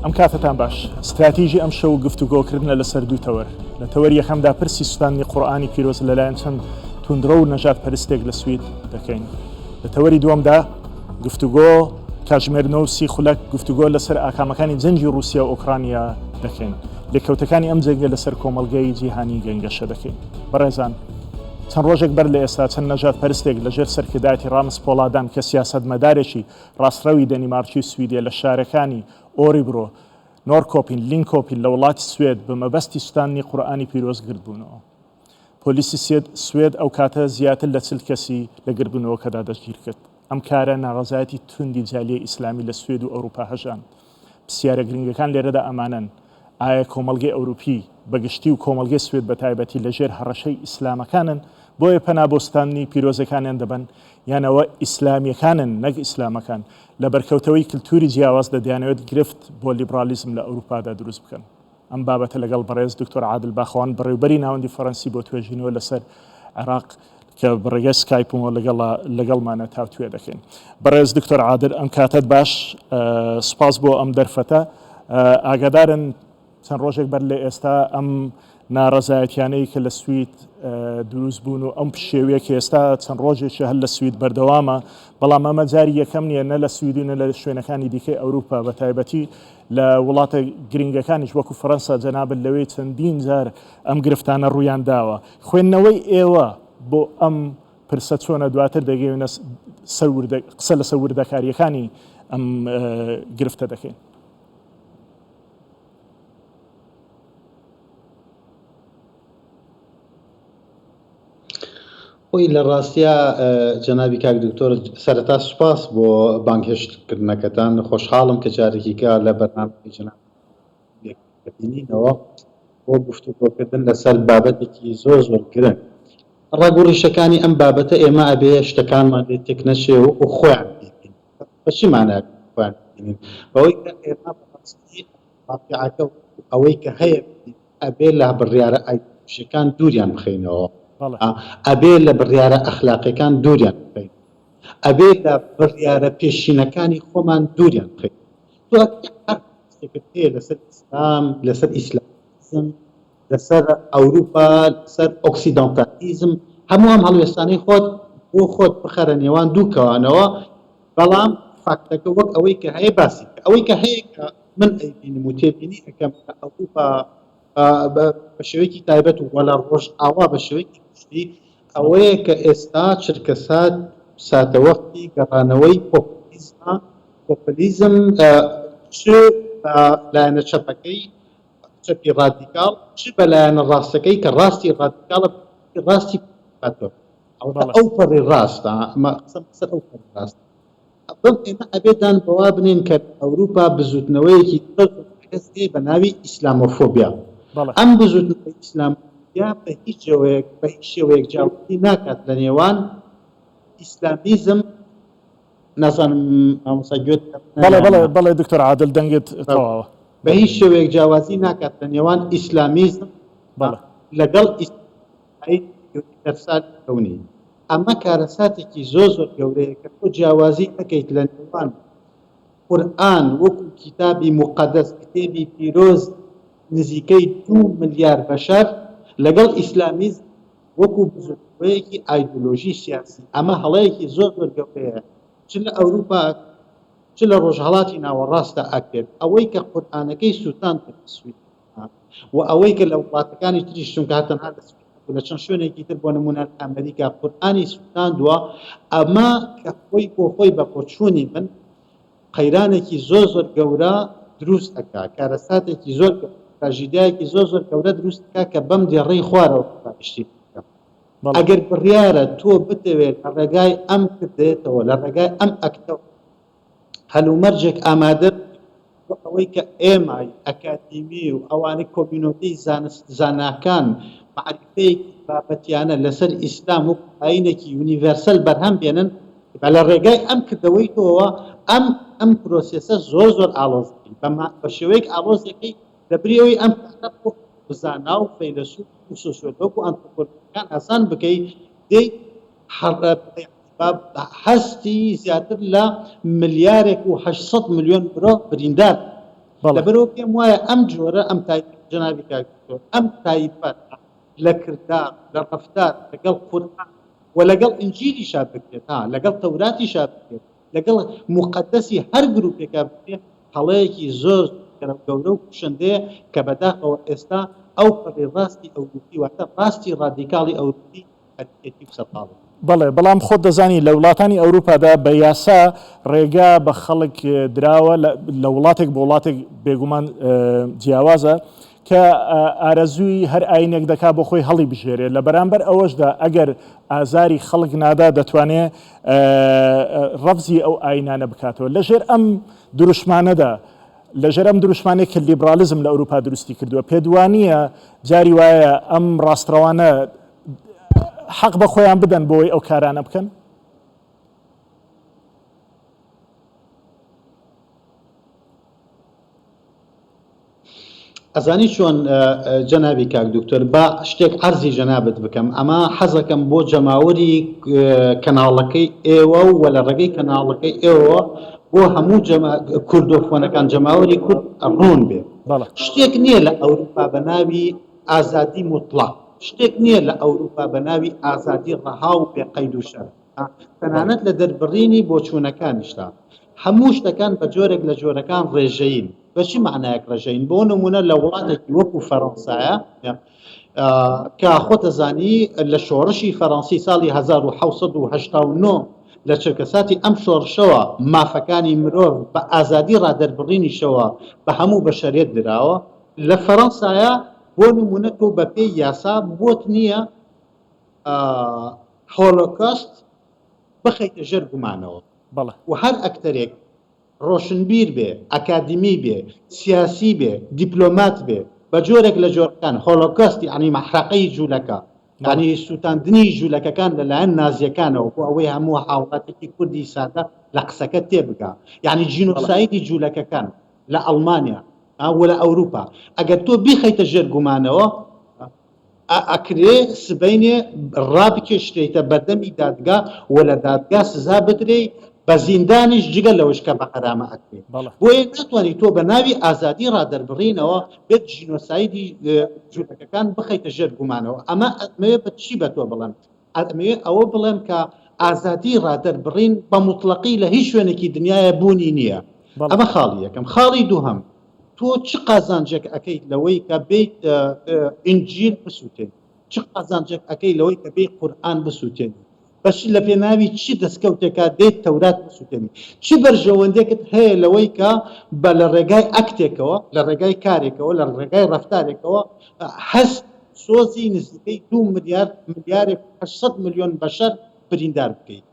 ئەم کاتتان باش استراتیژی ئەم شەو گفتوگۆکردنە لەسەر دوو تەوەر لە تەوەری یەکەمدا پرسی سوستانی قورئانی پیرۆز لەلایەن چەند توندرە و نەژاد پەرستێک لە سوید دەکەین لە تەوەری دووەمدا گفتوگۆ کاتژمێرنەوە و سی خولەک گفتوگۆ لەسەر ئاکامەکانی جەنگی رووسیا و ئۆکرانیا دەکەین لێکەوتەکانی ئەم جەنگە لەسەر کۆمەڵگەی جیهانی گەنگەشە دەکەین بەڕێزان چەند ڕۆژێک بەر لە ئێستا چەند نەژاد پەرستێک لەژێر سەرکردایەتی ڕامز پۆڵادان کە سیاسەتمەدارێکی ڕاستڕەوی دەنیمارکی و سویدە لە شارەکانی ئۆریبرۆ نۆرکۆپین لینکۆپین لە وڵاتی سوێد بە مەبەستی سوستانی قورئانی پیرۆز گرتبوونەوە پۆلیسی سوێد ئەو کاتە زیاتر لە 40 کەسی لە گرتبوونەوەکەدا دەستگیر کرد ئەم کارە ناڕەزایەتی توندی جالیە ئیسلامی لە سوێد و ئەوروپا هەژان پرسیارە گرنگەکان لێرەدا ئەمانن ئایا کۆمەڵگەی ئەوروپی بەگشتی و کۆمەڵگەی سوێد بە تایبەتی لەژێر هەڕەشەی ئیسلامەکانن بۆیە پەنابۆستانی پیرۆزەکانیان دەبن یانەوە ئیسلامیەکانن نەک ئیسلامەکان لە بەرکەوتەوەی کللتوری جیاواز دەدیانەوێت گرفت بۆ لیبرالیزم لە ئەوروپادا دروست بکەن ئەم بابەتە لەگەڵ بەڕێز دکتۆر عادل باخەوان بەڕێوەبەری ناوەندی فەڕەنسی بۆ توێژینەوە لەسەر عێراق کە بڕێگە سکایپەوە لەگەڵمانە تاوتوێ دەکەین بەڕێز دکتۆر عادل ئەم کاتت باش سپاس بۆ ئەم دەرفەتە ئاگادارن چەند ڕۆژێک بەر لە ئێستا ئەم ناڕەزایەتیانەی کە لە سوید دروست بوون و ئەم شێوەیەکی ئێستا چەند ڕۆژێکی هەر لە سوید بەردەوامە بەڵام ئەمە جاری یەکەم نییە نە لە سوید و نە لە شوێنەکانی دیکەی ئەوروپا بە تایبەتی لە وڵاتە گرنگەکانیش وەکو فەڕەنسا جەنابن لەوەی چەندین جار ئەم گرفتانە ڕوویان داوە خوێندنەوەی ئێوە بۆ ئەم پرسە چۆنە دواتر دەگەوێنە قسە لە سەوردەکاریەکانی ئەم گرفتە دەکەین خۆی لە ڕاستیە جەنابی کاک دکتۆر سەرەتا سوپاس بۆ بانگهێشتکردنەکەتان خۆشحاڵم کە جارێکیکە لە بەرنامەی جەنابینینەوە بۆ گفتوگۆکردن لەسەر بابەتێکی زۆر گرنگ ڕاگوڕیشەکانی ئەم بابەتە ئێمە ئەبێ شتەکانمان لێ تێک نەچێ و خۆیان ببینین بەچی مانای خۆیان ببینین بەوەی کە ئێمە بەڕاستی واقعەکە ئەوەی کە هەیە ئەبێ لە بڕیارە ئایدۆلۆژیەکان دووریان بخەینەوە ئەبێ لە بڕیارە ئەخلاقیەکان دووریان بخەین ئەبێ لە بڕیارە پێشینەکانی خۆمان دووریان بخەین هەر لەسەر ئیسلام لەسەر ئیسلامیزم لەسەر ئەوروپا لەسەر ئۆکسیدانتالیزم هەموو ئەم هەڵوێستانەی خۆت بۆ خۆت بخەرە نێوان دوو کەوانەوە بەڵام فاکتەکە وەک ئەوەی کە هەیە باسی ئەوەی کە هەیە کە من ئەیبینم و تێبینی ئەەکەم لە ئەوروپا بە شێوەیەکی تایبەت و وەلا ڕۆژ ئاوا بە شێوەیەکی گشتی ئەوەیە کە ئێستا چرکەسات ساتەوەختی گەڕانەوەی پۆپولیزم چ لایەنە چەپەکەی چەپی ڕادیکاڵ چ بە لایەنە ڕاستەکەی کە ڕاستی ڕادیکاڵە ڕاستی ئەو پەڕی ڕاستە سەر ئەو پەڕی ڕاستە ئێمە ئەبێدان بەوا بنین کە ئەوروپا بزوتنەوەیەکی کەس دێ بە ناوی ئیسلامۆفۆبیا ئەم بزوتنەوەی ئیسلامۆفۆبیا بە هیچ شێوەیەک جیاوازی ناکات لە نێوان ئیسلامیزم نازانم ئامۆساگوێت بەڵێ دکتۆر عادل دەنگت تەواوە بە هیچ شێوەیەک جیاوازی ناکات لە نێوان ئیسلامیزم لەگەڵ ئیسلامی ئەمە کارەساتێکی زۆر گەورەیە کە تۆ جیاوازی نەکەیت لە نێوان قورئان وەکو کتابی مقدس کتێبی پیرۆز نزیکەی 2 ملیار بەشەر لەگەڵ ئیسلامیزم وەکو بزرگەیەکی ئایدۆلۆژی سیاسی ئەمە هەڵەیەکی زۆر گەورەیە چ لە ئەوروپا چ لە ڕۆژهەڵاتی ناوەڕاستە ئاکرێت ئەوەی کە قورئانەکەی سووتان سوید و ئەوەی کە لە وڵاتەکانی تریش چونکە هاتەنها لە چەند شوێنێکی تر بۆ نمونە ئەمریکا قورئانی سووتاندووە ئەمە کە خۆی بۆ خۆی بە پۆچوونی من قەیرانێکی زۆر گەورە دروست دەکا کارەساتێکی زۆر تاژیدایەکی زۆر گەورە دروست دەکا کە بەم دێڕەی خوارەوە پاشتی بکەم ئەگەر بڕیارە تۆ بتەوێت لە ڕێگای ئەم کردێتەوە لە ڕێگای ئەم ئەکتەوە هەلومەرجێک ئامادە ئەوەی کە ئێمای ئەکادیمی و ئەوانەی کۆمینۆتی زاناکان معرفەیەکی بابەتیانە لەسەر ئیسلام و ئاینێکی یونیڤەرسەل بەرهەم بێنن لە ڕێگای ئەم کردەوەی تۆوە ئەم پرۆسێسە زۆر ئاڵۆزی بە شێوەیەک ئاڵۆزەکەی دەبرەوەی ئەم بزانا و فەیلسوف و سۆسیۆلۆگ و ئەنتروپۆلۆژیەکان ئاسان بکەیت دەی هەستی زیاتر لە 1.8 ملیۆن برۆ بریندار لەبەرەوە پێم وایە ئەم جۆرە ئەم جەنابی کاکتۆر ئەم تایبەت لە کردار لە ڕەفتار لەگەڵ قورئان و لەگەڵ ئینجیلی شا بکرێت لەگەڵ تەوراتی شا بکرێت لەگەڵ مقدسی هەر گروپێکا بکرێت هەڵەیەکی زۆر گەورە و کوشندەیە کە بەداخەوە ئێستا ئەو پەڕی ڕاستی ئەوروپی واتە ڕاستی ڕادیکاڵی ئەوروپی هەرکێتی سەپاڵ بەڵێ بەڵام خۆت دەزانی لە وڵاتانی ئەوروپادا بە یاسا ڕێگا بە خەڵک دراوە لە وڵاتێک بۆ وڵاتێک بێگومان جیاوازە کە ئارەزووی هەر ئاینێک دەکا بۆ خۆی هەڵی بژێرێت لە بەرامبەر ئەوەشدا ئەگەر ئازاری خەڵک نادا دەتوانێت ڕەفزی ئەو ئاینانە بکاتەوە لەژێر ئەم دروشمانەدا لەژێر ئەم دروشمانێک کە لیبرالیزم لە ئەوروپا دروستی کردووە پێدوانیە جاری وایە ئەم ڕاستڕەوانە حەق بە خۆیان بدەن بۆی ئەو کارانە بکەن؟ ئەزانی چۆن جەنابی کاک دکتۆر بە شتێک عەرزی جەنابەت بکەم ئەمە حەزەکەم بۆ جەماوەری کەناڵەکەی ئێوە و لە ڕێگەی کەناڵەکەی ئێوە بۆ هەموو کوردۆفۆنەکان جەماوەری کورد ڕوون بێ شتێک نییە لە ئەوروپا بە ناوی ئازادی مطلق شتێک نییە لە ئەوروپا بە ناوی ئازادی ڕەها و بێقەید و شەر تەنانەت لە دەربڕینی بۆچوونەکانیشتا هەموو شتەکان بە جۆرێک لە جۆرەکان ڕێژەین بەچی معنایەک ڕێژەین بۆ نمونە لە وڵاتێکی وەکو فەڕەنسایە کە خۆتەزانی لە شۆڕشی فەڕەنسی ساڵی 1970 لە چرکەساتی ئەم شۆڕشەوە مافەکانی مرۆڤ بە ئازادی ڕادەربڕینیشەوە بە هەموو بەشەرێت دراوە لە فەڕەنسایە بۆ نمونە تۆ بە پێی یاسا بۆت نییە هۆلۆکۆست بخەیتە ژێر گومانەوە و هەر ئەکتەرێک ڕۆشنبیر بێ ئەکادمی بێ سیاسی بێ دیپلۆمات بێ بە جۆرێک لە جۆرەکان هۆلۆکۆستی عنی مەحرەقەی جوولەکە ینی سووتاندنی جوولەکەکان لەلایەن نازیەکانەوە بۆ ئەوەی هەموو حاوڵاتێکی کوردی سادە لە قسەکە تێبگا یعنی جینۆسایدی جوولەکەکان لە ئەڵمانیا و لە ئەوروپا ئەگەر تۆ بیخەیتە ژێر گومانەوە ئەکرێ سبەینێ ڕابکێشتێتە بەردەمی دادگا و لە دادگا سزا بدرێ بە زیندانیش جگە لەوەش کە بە قەرامە ئەکرێ بۆیە ناتوانانی تۆ بە ناوی ئازادی ڕادەربڕینەوە بێت ژینۆسایدی جوولەکەکان بخەیتە ژێر گومانەوە ئەمە ئەمەوێ بە چی بە تۆ بڵێم ئەمەوێ ئەوە بڵێم کە ئازادی ڕادەربڕین بە موتڵەقی لە هیچ شوێنێکی دنیاە بوونی نییە ئەمە خاڵی یەکەم خاڵی دووهەم تۆ چ قازانجێک ئەەکەیت لەوەی کە بیت ئینجیل بسووتێن چ قازانجێک ئەەکەی لەوەی کە بیت قورئان بسووتێن بەش لە پێناوی چی دەستکەوتێکە دێت تەورات بسووتێنی چی بەرژەوەندێکت هەیە لەوەی کە بە لە ڕێگای ئەکتێکەوە لە ڕێگای کارێکەوە لە ڕێگای ڕەفتارێکەوە هەست سۆزی نزیکەی 2 ملیارێک 800 ملیۆن بەشەر بریندار بکەیت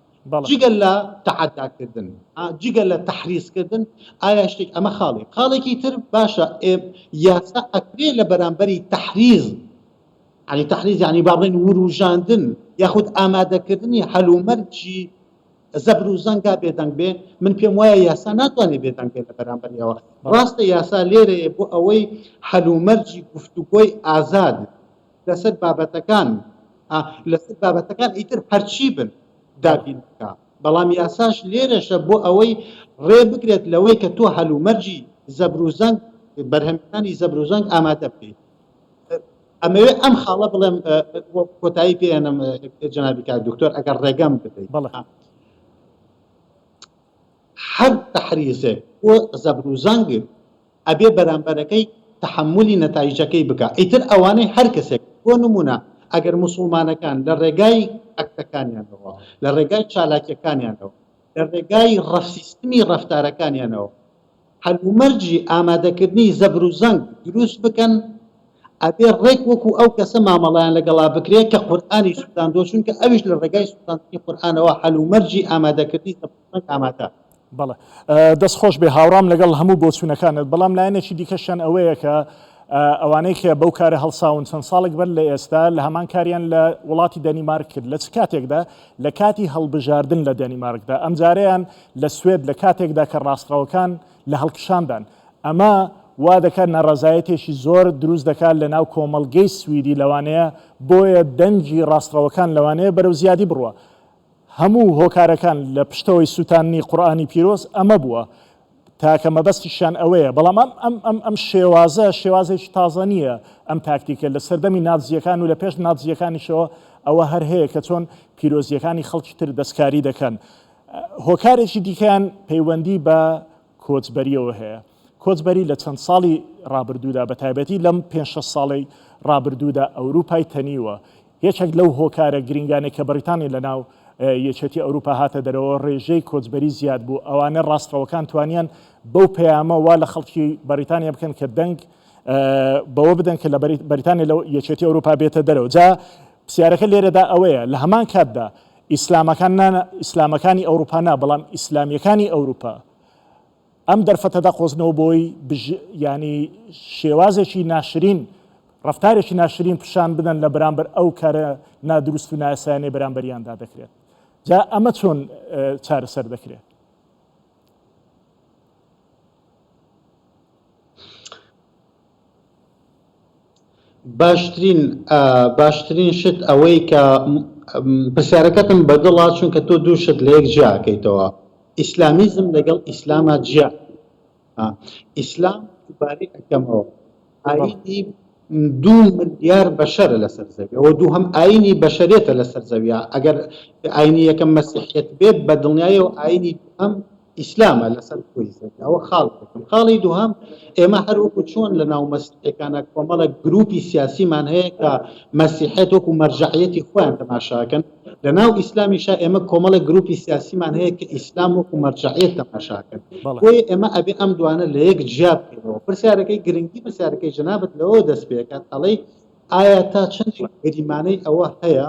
جگە لە تەعەداکردن جگە لە تەحریزکردن ئایا شتێک ئەمە خاڵێکی تر باشە یاسا ئەکرێ لە بەرامبەری تەحریز عنی تەحریز ینی باڵێن وروژاندن یاخود ئامادەکردنی هەلومەرجی زەبر و زەنگا بێدەنگ بێ من پێم وایە یاسا ناتوانێت بێدەنگ بێت لە بەرامبەریەوە ڕاستە یاسا لێرەیە بۆ ئەوەی هەلومەرجی گفتوگۆی ئازاد لەسەر بابەتەکان ئیتر هەرچی بن دابین بکە بەڵام یاساش لێرەشە بۆ ئەوەی ڕێ بگرێت لەوەی کە تۆ هەلومەرجی زەبر و زەنگ بەرهەمەکانی زەبر و زەنگ ئامادە بکەیت ئەمەوێ ئەم خاڵە بڵێم کۆتایی پێێنم جەنابی کاک دکتۆر ئەگەر ڕێگەم بدەیت هەر تەحریزێک بۆ زەبر و زەنگ ئەبێ بەرامبەرەکەی تەحملی نەتایجەکەی بکە ئیتر ئەوانەی هەر کەسێک بۆ نمونە ئەگەر موسڵمانەکان لە ڕێگای ئەکتەکانیانەوە لە ڕێگای چالاکیەکانیانەوە لە ڕێگای ڕەفسیستمی ڕەفتارەکانیانەوە هەلومەرجی ئامادەکردنی زەبر و زەنگ دروست بکەن ئەبێ ڕێک وەکو ئەو کەسە مامەڵیان لەگەڵا بکرێت کە قورئانی سووداندۆ چونکە ئەویش لە ڕێگای سووداندنی قورئانەوە هەلومەرجی ئامادەکردنی زەبر و زەنگ ئامادە بەڵێ دەستخۆش بێ هاوڕام لەگەڵ هەموو بۆچوونەکانت بەڵام لایەنێکی دیکەشیان ئەوەیە کە ئەوانەی کە بەو کارە هەڵساون چەند ساڵێک بەر لە ئێستا لە هەمان کاریان لە وڵاتی دەنیمارک کرد لە چ کاتێکدا لە کاتی هەڵبژاردن لە دەنیمارکدا ئەم جارەیان لە سوێد لە کاتێکدا کە ڕاستڕەوەکان لە هەڵکشاندان ئەمە وا دەکات ناڕەزایەتێکی زۆر دروست دەکات لە ناو کۆمەڵگەی سویدی لەوانەیە بۆیە دەنگی ڕاستڕەوەکان لەوانەیە بەرەو زیادی بڕوە هەموو هۆکارەکان لە پشتەوەی سووتانی قورئانی پیرۆز ئەمە بووە تاکە مەبەستیشان ئەوەیە بەڵام ئەم شێوازێکی تازە نییە ئەم تاکتیکە لە سەردەمی نازیەکان و لە پێش نازیەکانیشەوە ئەوە هەر هەیە کە چۆن پیرۆزیەکانی خەڵکی تر دەستکاری دەکەن. هۆکارێکی دیکەیان پەیوەندی بە کۆچبەریەوە هەیە. کۆچبەری لە چەند ساڵی ڕابردوودا بە تایبەتی لەم 5-6 ساڵی ڕابردوودا ئەوروپای تەنیوە یەکێک لەو هۆکارە گرنگانێک کە بەریتانیا لە ناو یەکێتی ئەوروپا هاتە دەرەوە ڕێژەی کۆچبەری زیاد بوو ئەوانە ڕاستەوەکان توانیان بەو پەیامە وا لە خەڵکی بەریتانیا بکەن کە دەنگ بەوە بدەن کە لە بەریتانیا لەو یەکێتی ئەوروپا بێتە دەرەوە. جا پرسیارەکە لێرەدا ئەوەیە لە هەمان کاتدا ئیسلامەکانی ئەوروپا نا بەڵام ئیسلامیەکانی ئەوروپا ئەم دەرفەتەدا قۆزنەوە بۆی ینی شێوازێکی ناشرین ڕفتارێکی ناشرین پیشان بدەن لە بەرامبەر ئەو کارە نادروست و نایاسایانەی بەرامبەریاندا دەکرێت. جا ئەمە چۆن چارەسەر دەکرێت؟ باشترین شت ئەوەی کە پرسیارەکەتم بەدڵا چونکە تۆ دوو شت لە یەک جیاکەیتەوە ئیسلامیزم لەگەڵ ئیسلامە جیا. ئیسلام دووبارەی ئەکەمەوە ئاینی 2 ملیار بەشەرە لەسەر زەوی ئەوە دوو هەم ئاینی بەشەرێتە لەسەر زەویە ئەگەر ئاینی یەکەم مەسیحیەت بێت بە دڵنیایەوە ئاینی دووهەم ئیسلامە لەسەر خۆی زەوی ئەوە خاڵ دەکەم. خاڵی دووهەم ئێمە هەروەکو چۆن لە ناو مەسیحیەکانە کۆمەڵە گروپی سیاسیمان هەیە کە مەسیحیەت وەکو مەرجعیەتی خۆیان تەماشاکەن لە ناو ئیسلامیشا ئێمە کۆمەڵە گروپی سیاسیمان هەیە کە ئیسلام وەکو مەرجعیەت تەماشاکەن بۆیە ئێمە ئەبێ ئەم دوانە لە یەک جیا بکەینەوە. پرسیارەکەی گرنگی پرسیارەکەی جەنابەت لەوە دەست پێکات ئەڵەی ئایا تا چەند گەریمانەی ئەوە هەیە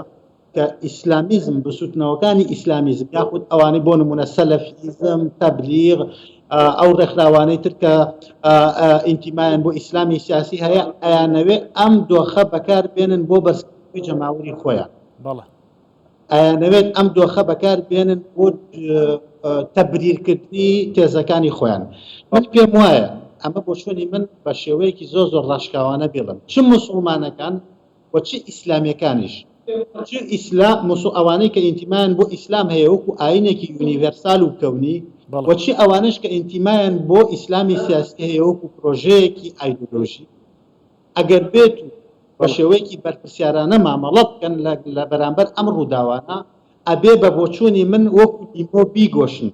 کە ئیسلامیزم بسووتنەوەکانی ئیسلامیزم یاخود ئەوانەی بۆ نمونە سەلەفیزم تەبلیغ ئەو ڕێکخراوانەی تر کە ئینتیمایان بۆ ئیسلامی سیاسی هەیە ئەیانەوێ ئەم دۆخە بەکار بێنن بۆ بەرزکردنەوەی جەماوەری خۆیان ئەیانەوێت ئەم دۆخە بەکار بێنن بۆ تەبریرکردنی تێزەکانی خۆیان. من پێم وایە ئەمە بۆ چۆنی من بە شێوەیەکی زۆر ڕاشکاوانە بێڵم چ موسڵمانەکان و چ ئیسلامیەکانیش ئەوانەی کە ئینتیمایان بۆ ئیسلام هەیە وەکو ئاینێکی یونیڤەرسال و کەونی وەچی ئەوانش کە ئینتیمایان بۆ ئیسلامی سیاسی هەیە وەکو پرۆژەیەکی ئایدۆلۆژی ئەگەر بێت و بە شێوەیەکی بەرپرسیارانە مامەڵە بکەن لە بەرامبەر ئەم ڕووداوانە ئەبێ بە بۆچوونی من وەکو دیمۆ بیگۆشن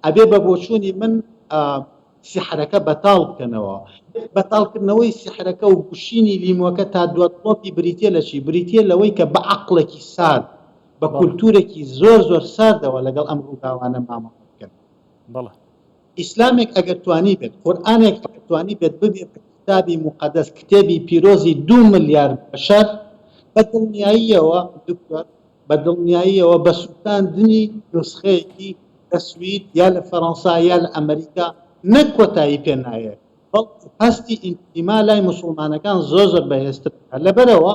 ئەبێ بە بۆچوونی من سیحرەکە بەتاڵ بکەنەوە. بەتاڵکردنەوەی سیحرەکە و گوشینی لیمۆکە تا دواتڵۆپی بریتە لە چی بریتە لەوەی کە بە عەقڵێکی سارد بە کولتورێکی زۆر ساردەوە لەگەڵ ئەم ڕووداوانە مامەڵە بکەن. ئیسلامێک ئەگەر توانی بێت قورئانێک ئەگەر توانی بێت ببێت کتابی مقدس کتێبی پیرۆزی 2 ملیار بەشەر بەدڵنیاییەوە دکتۆر بەدڵنیاییەوە بە سووتاندنی نسخەیەکی لە سوید یا لە فەڕەنسا یا لە ئەمریکا نەک کۆتایی پێ نایە بەڵ هەستی ئینتیما لای موسڵمانەکان زۆر بەهێزتر لەبەرەوە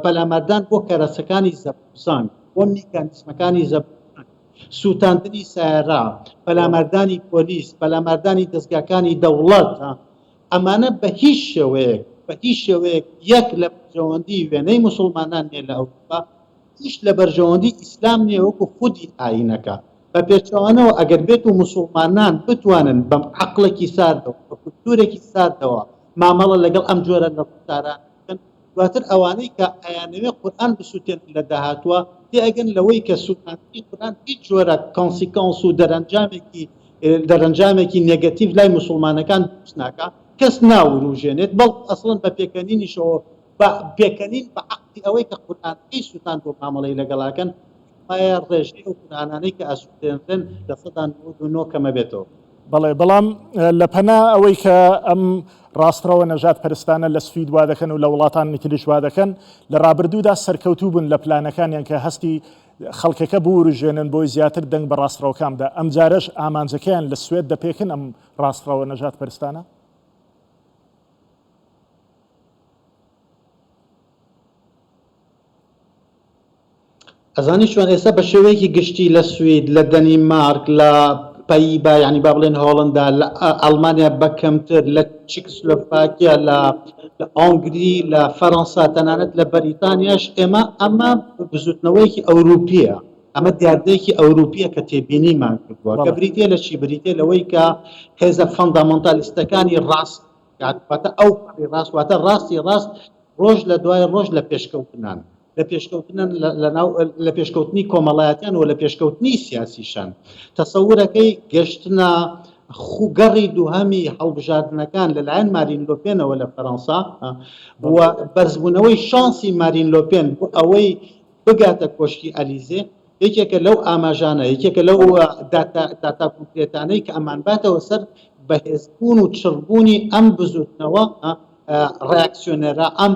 پەلاماردان بۆ کەرەسەکانی زەبوزان بۆ میکانیزمەکانی زەبوزان سووتاندنی سایرا پەلاماردانی پۆلیس پەلاماردانی دەستگاکانی دەوڵەت ئەمانە بە هیچ شێوەیەک یەک لە بەرژەوەندی وێنەی موسڵمانان نیە لە ئەوروپا هیچ لە بەرژەوەندی ئیسلام نیە وەکو خودی ئاینەکە بە پێچەوانەوە ئەگەر بێت و موسڵمانان بتوانن بەم عەقڵێکی ساردەوە بە کولتورێکی ساردەوە مامەڵە لەگەڵ ئەم جۆرە لە ڕفتاران بکەن دواتر ئەوانەی کە ئەیانەوێ قورئان بسووتێن لە داهاتووە تێئەگەن لەوەی کە سووتاندنی قورئان هیچ جۆرە کۆنسیکۆنس و دەرەنجامێکی نێگەتیڤ لای موسڵمانەکان دروست ناکە کەس ناوروژێنێت بەڵ ئەسڵەن بە پێکەنینیشەوە بە پێکەنین بە عەقدی ئەوەی کە قورئان هیچ سووتان بۆ مامەڵەی لەگەڵاکەن ڕێژەی و قورئانانەی کە ئەسووتێنرێن لە سەدان 99 کەمە بێتەوە. بەڵام لە پەنا ئەوەی کە ئەم ڕاستەوە نەژات پەرستانە لە سوید وا دەکەن و لە وڵاتانی تریش وا دەکەن لە ڕابردوودا سەرکەوتوو بوون لە پلانەکانیان کە هەستی خەڵکەکە بوروژێنن بۆی زیاتر دەنگ بە ڕاستەوەکاندا ئەم جارەش ئامانجەکەیان لە سوێد دەپێکن ئەم ڕاستەوە نەژات پەرستانە. ئەزانی چۆن ئێستا بە شێوەیەکی گشتی لە سوید لە دەنیمارک لە پەیبا ینی با بڵێن هۆڵندا لە ئەڵمانیا بەکەمتر لە چێکسلۆڤاکیا لە ئەنگلی لە فەڕەنسا تەنانەت لە بەریتانیاش ئێمە ئەمە بزوتنەوەیەکی ئەوروپیە ئەمە دیاردەیەکی ئەوروپیە کە تێبینیمان کردووە کە بەڵێ. بریتێ لە چی بریتێ لەوەی کە هێزە فەندامەنتالیستەکانی ڕاست واتە ئەو ڕاست واتە ڕاستی ڕاست ڕۆژ لە دوای ڕۆژ لە پێشکەوتنان لە پێشکەوتنی کۆمەڵایەتیان و لە پێشکەوتنی سیاسیشان تەسەورەکەی گەشتنە خوگەڕی دووهەمی هەڵبژاردنەکان لەلایەن مارین لۆپێنەوە لە فەڕەنسا و بەرزبوونەوەی شانسی مارین لۆپێن بۆ ئەوەی بگاتە کۆشکی ئەلیزێ یەکێکە لەو ئاماژانە یەکێکە لەو داتا کۆنکرێتانەی کە ئەمان باتەوە سەر بەهێزبوون و چڕبوونی ئەم بزوتنەوە ڕاکسیۆنەرە ئەم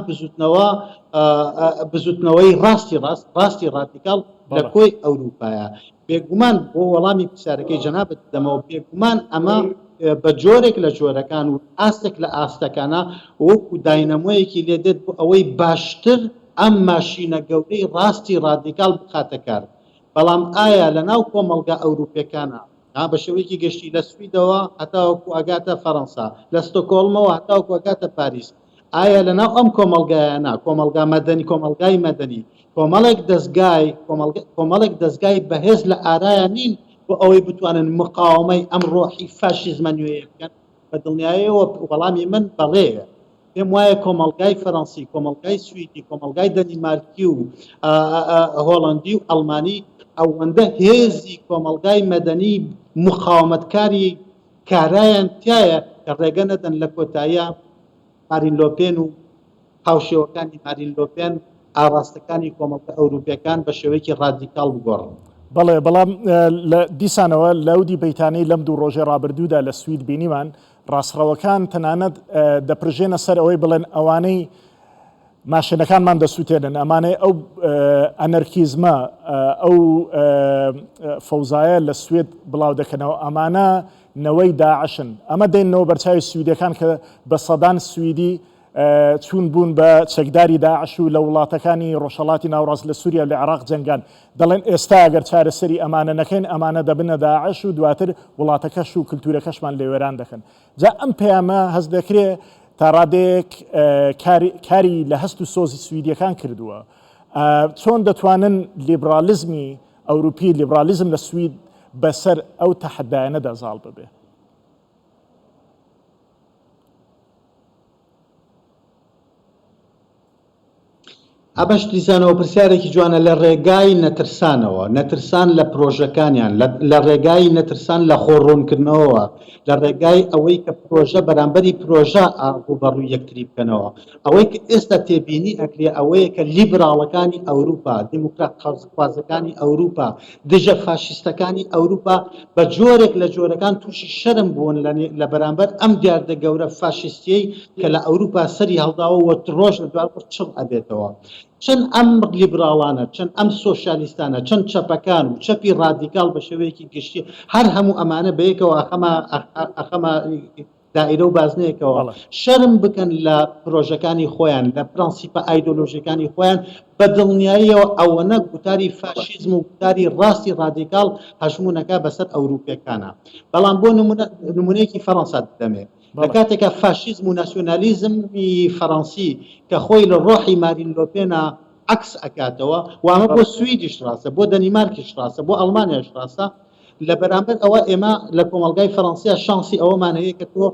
بزوتنەوەی ڕاستی ڕادیکاڵ لە کۆی ئەوروپایە بێگومان بۆ وەڵامی پرسیارەکەی جەنابەت دەمەوە بێگومان ئەمە بە جۆرێک لە جۆرەکان و ئاستێک لە ئاستەکانە وەکو داینەمۆیەکی لێ دێت بۆ ئەوەی باشتر ئەم ماشینە گەورەی ڕاستی ڕادیکاڵ بخاتە کار بەڵام ئایا لە ناو کۆمەڵگا ئەوروپیەکانە بە شێوەیەکی گەشتی لە سویدەوە هەتاوەکو ئاگاتە فەڕەنسا لە ستۆکۆڵمەوە هەتاوەکو ئاگاتە پاریس ئایا لە ناو ئەم کۆمەڵگایانە کۆمەڵگا مەدەنی کۆمەڵگای مەدەنی کۆمەڵێک دەستگای بەهێز لە ئارایە نین بۆ ئەوەی بتوانن مقاومەی ئەم ڕۆحی فاشیزمە نوێ بکەن بە دڵنیاییەوە وەڵامی من بەڵێیە پێم وایە کۆمەڵگای فەڕەنسی کۆمەڵگای سویدی کۆمەڵگای دەنیمارکی و هۆڵندی و ئەڵمانی ئەوەندە هێزی کۆمەڵگای مەدەنی مقاومەتکاری کارایان تایە کە ڕێگە نەدەن لە کۆتاییە مارین لۆپێن و هاوشێوەکانی مارین لۆپێن ئاڕاستەکانی کۆمەڵگە ئەوروپیەکان بە شێوەیەکی ڕادیکاڵ بگۆڕن. بەڵێ بەڵام لە دیسانەوە لەودی بەیتانەی لەم دوو ڕۆژێ ڕابردوودا لە سوید بینیمان ڕاستڕەوەکان تەنانەت دەپرژێنە سەر ئەوەی بڵێن ئەوانەی ماشینەکانمان دەسووتێنن ئەمانەی ئەو ئەنەرکیزمە ئەو فەوزایە لە سوێد بڵاو دەکەنەوە ئەمانە نەوەی داعشن ئەمە دێنەوە بەرچاوی سویدەکان کە بە سەدان سویدی چون بوون بە چەکداری داعش و لە وڵاتەکانی ڕۆژهەڵاتی ناوڕاست لە سووریا لە عێراق جەنگان دەڵێن ئێستا ئەگەر چارەسەری ئەمانە نەکەین ئەمانە دەبنە داعش و دواتر وڵاتەکەش و کللتورەکەشمان لێوێران دەکەن جا ئەم پەیامە هەست دەکرێت تا ڕادێک کاری لە هەست و سۆزی سویدیەکان کردووە چۆن دەتوانن لیبرالیزمی ئەوروپی لیبرالیزم لە سوید بەسەر ئەو تەحەدایانەدا زاڵ ببێ. ئەمەش دیسانەوە پرسیارێکی جوانە لە ڕێگای نەترسانەوە نەترسان لە پرۆژەکانیان لە ڕێگای نەترسان لە خۆڕوونکردنەوە لە ڕێگای ئەوەی کە پرۆژە بەرامبەری پرۆژە ڕوبەڕووی یەکتری بکەنەوە ئەوەی کە ئێستا تێبینی ئەکرێ ئەوەیە کە لیبراڵەکانی ئەوروپا دیموکرات خوازەکانی ئەوروپا دژە فاشیستەکانی ئەوروپا بە جۆرێک لە جۆرەکان تووشی شەرم بوون لە بەرامبەر ئەم دیاردە گەورە فاشیستیەی کە لە ئەوروپا سەری هەڵداوە و ڕۆژ لە دوای چڵ ئەبێتەوە. چەند ئەم لیبراڵانە چەند ئەم سۆشیالیستانە چەند چەپەکان و چەپی ڕادیکاڵ بە شێوەیەکی گشتی هەر هەموو ئەمانە بەیەکەوە ئەخەمە دائیرە و بازنەیەکەوە شەرم بکەن لە پرۆژەکانی خۆیان لە پرەنسیپە ئایدۆلۆژیەکانی خۆیان بە دڵنیاییەوە ئەوەنە گوتاری فاشیزم و گوتاری ڕاستی ڕادیکاڵ هەژمونەکە بەسەر ئەوروپیەکانە بەڵام بۆ نمونەیەکی فەڕەنسا دەمێت لە کاتێکە فاشیزم و ناسیۆنالیزمی فەڕەنسی کە خۆی لە ڕۆحی مارین لۆپێنە عکس ئەکاتەوە وامە بۆ سویدیش ڕاستە بۆ دەنیمارکیش ڕاستە بۆ ئەڵمانیاش ڕاستە لە بەرامبەر ئەوە ئێمە لە کۆمەلگای فەڕەنسیا شانسی ئەوەمان هەیە کە تۆ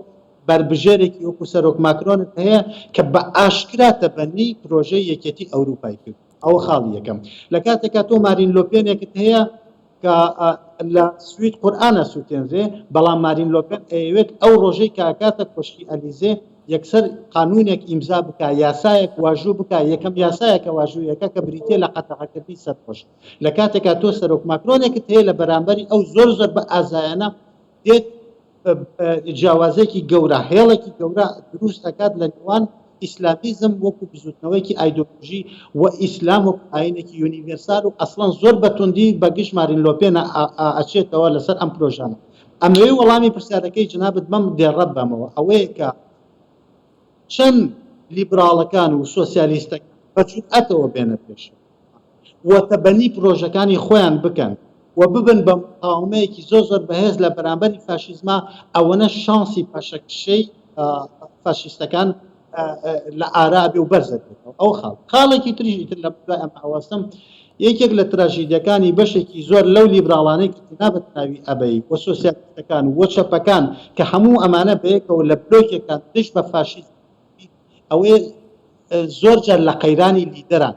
بربژێرێکی وەکو سەرۆک ماکرۆنت هەیە کە بە ئاشکرا تەبەنی پرۆژەی یەکێتی ئەوروپای کرد ئەوە خاڵی یەکەم لە کاتێکا تۆ مارین لۆپێنێکت هەیە کە لە سوید قورئانە سووتێنرێ بەڵام مارین لۆپێن ئەوێت ئەو ڕۆژەی کاکاتە کۆشکی ئەلیزێ یەکسەر قانونێک ئیمزا بکە یاسایەک واژوو بکە یەکەم یاسایەکە واژوویەکە کە بریتێ لە قەتەقەکردنی سەرخۆش لە کاتێکا تۆ سەرۆک ماکرۆنێکت هەیە لە بەرامبەری ئەو زۆر بە ئازایانە دێت جیاوازێکی گەورە هێڵێکی گەورە دروست دەکات لە نێوان ئیسلامیزم وەکو بزوتنەوەیکی ئایدۆلۆژی و ئیسلام و ئاینێکی یونیڤێرسال و ئەسڵەن زۆر بەتوندی بەگشت مارین لۆپێنە ئەچێتەوە لەسەر ئەم پرۆژانە ئەمەوەی وەڵامی پرسیارەکەی جنابەت بەم دێڕەت بەمەوە ئەوەیە کە چەند لیبراڵەکان و سۆسیالیستەکان بەجورئەتەوە بێنە پێش و تەبەنی پرۆژەکانی خۆیان بکەن و ببن بە مقاومەیەکی زۆر بەهێز لە بەرامبەری فاشیزما ئەوەنە شانسی پاشەکشەی فاشیستەکان لە ئارابی و بەرزە بێتەوە ئەو خاڵێکی تریژی تر لە دوای ئەم هەواستم یەکێک لە تراژیدەکانی بەشێکی زۆر لەو لیبراڵانەی کە نابێت ناوی ئەبەی وە سۆسیالیستەکان وە چەپەکان کە هەموو ئەمانە بەیەکەوە لە بلۆکێکان دشت بە فاشیزم ئەوەیە زۆر جار لە قەیرانی لیدەران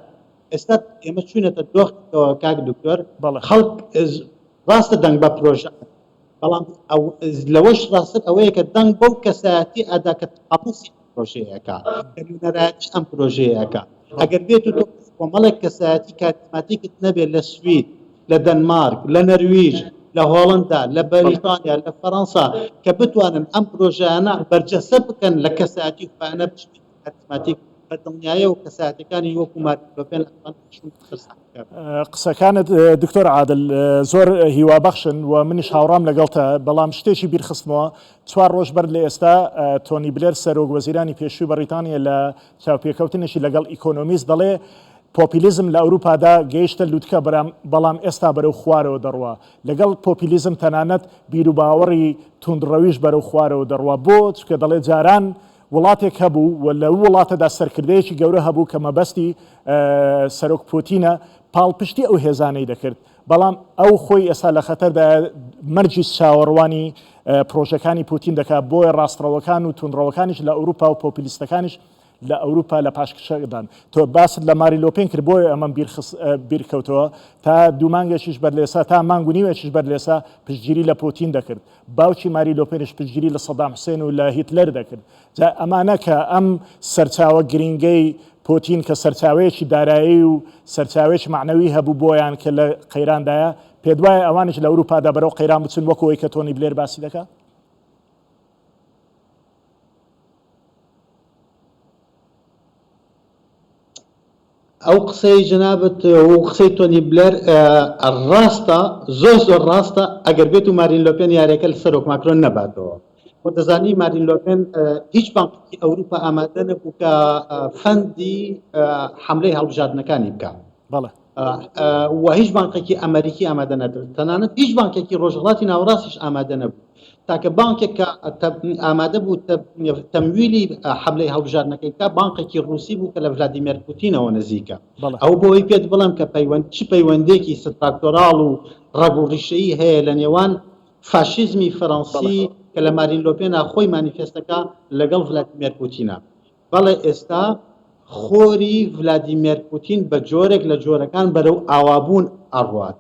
ئێستا ئێمە چوونەتە دۆختەوە کاک دکتۆر خەڵک ڕاستە دەنگ بە پرۆژە بەڵام لەوەش ڕاستت ئەوەیە کە دەنگ بەو کەسایەتی ئەدا کە تەقاپوسی پرۆژەیەەکە کەنەرایەتی ئەم پرۆژەیەەکە ئەگەر بێت و کۆمەڵێک کەسایەتی کاتماتیکت نەبێت لە سوید لە دەنمارک لە نەرویژ لە هۆڵندا لە بەریتانیا لە فەڕەنسا کە بتوانن ئەم پرۆژیانە بەرجەسە بکەن لە کەسایەتی فانە کاتماتیک بە دڵنیایە و کەسایەتەکانی وەکو مارکۆپێن قسەکانت دکتۆر عادل زۆر هیوابەخشن و منیش هاوڕام لەگەڵتە بەڵام شتێکی بیرخستمەوە 4 ڕۆژ بەر لە ئێستا تۆنی بلێر سەرۆک وەزیرانی پێشووی بەریتانیا لە چاوپێکەوتنێکی لەگەڵ ئیکۆنۆمیست دەڵێ پۆپیلیزم لە ئەوروپادا گەیشتە لووتکە بەڵام ئێستا بەرەو خوارەوە دەڕوە لەگەڵ پۆپیلیزم تەنانەت بیر و باوەڕی توندڕەویش بەرەو خوارەوە دەڕوە بۆ چکە دەڵێ جاران وڵاتێک هەبوو و لە وڵاتەدا سەرکردەیەکی گەورە هەبوو کە مەبەستی سەرۆک پۆتینە پاڵپشتی ئەو هێزانەی دەکرد بەڵام ئەو خۆی ئێستا لە خەتەردا مەرجی چاوەڕوانی پرۆژەکانی پوتین دەکات بۆیە ڕاستڕەوەکان و توندڕەوەکانیش لە ئەوروپا و پۆپیلیستەکانیش لە ئەوروپا لە پاشکشەدان تۆ باست لە ماری لۆپێن کرد بۆیە ئەمە بیرکەوتەوە تا 2 مانگێکیش بەر لێسا تا مانگ و نیوێکیش بەر لێسا پشتگیری لە پۆتین دەکرد باوکی ماری لۆپێنش پشتگیری لە سەدام حوسێن و لە هیتلەر دەکرد جا ئەمانە کە ئەم سەرچاوە گرنگەی پۆتین کە سەرچاوەیەکی دارایی و سەرچاوێکی معنەوی هەبوو بۆیان کە لە قەیراندایە پێ دوایە ئەوانش لە ئەوروپادا بەرەو قەیران بچن وەکەوەی کە تۆنی بلێر باسی دەکات ئەو قسەی جنابەت و قسەی تۆنی بلێر ڕاستە زۆر ڕاستە ئەگەر بێت و مارین لۆپێن یاریەکە لە سەرۆک ماکرۆن نەباتەوە و دەزانی مارین لۆپێن هیچ بانکی ئەوروپا ئامادە نەبوو کە فەندی حملەی هەڵبژاردنەکانی بکات و هیچ بانکێکی ئەمریکی ئامادە نەبوو تەنانەت هیچ بانکێکی ڕۆژهەڵاتی ناوەڕاستیش ئامادە نەبوو تاکە بانکێک کە ئامادە بوو تەمویلی حملەی هەڵبژاردنەکەی کا بانکێکی ڕووسی بوو کە لە ڤلادیمیر پوتینەوە نزیکە ئەو بۆی پێت بڵم کە چ پەیوەندێکی ستراکتۆرال و ڕەگ و ڕیشەیی هەیە لە نێوان فاشیزمی فەڕەنسی کە لە مارین لۆپێن خۆی مانیفێستەکە لەگەڵ ڤلادیمیر پوتینە بەڵێ ئێستا خۆری ڤلادیمیر پوتین بە جۆرێک لە جۆرەکان بەرەو ئاوابوون ئەڕوات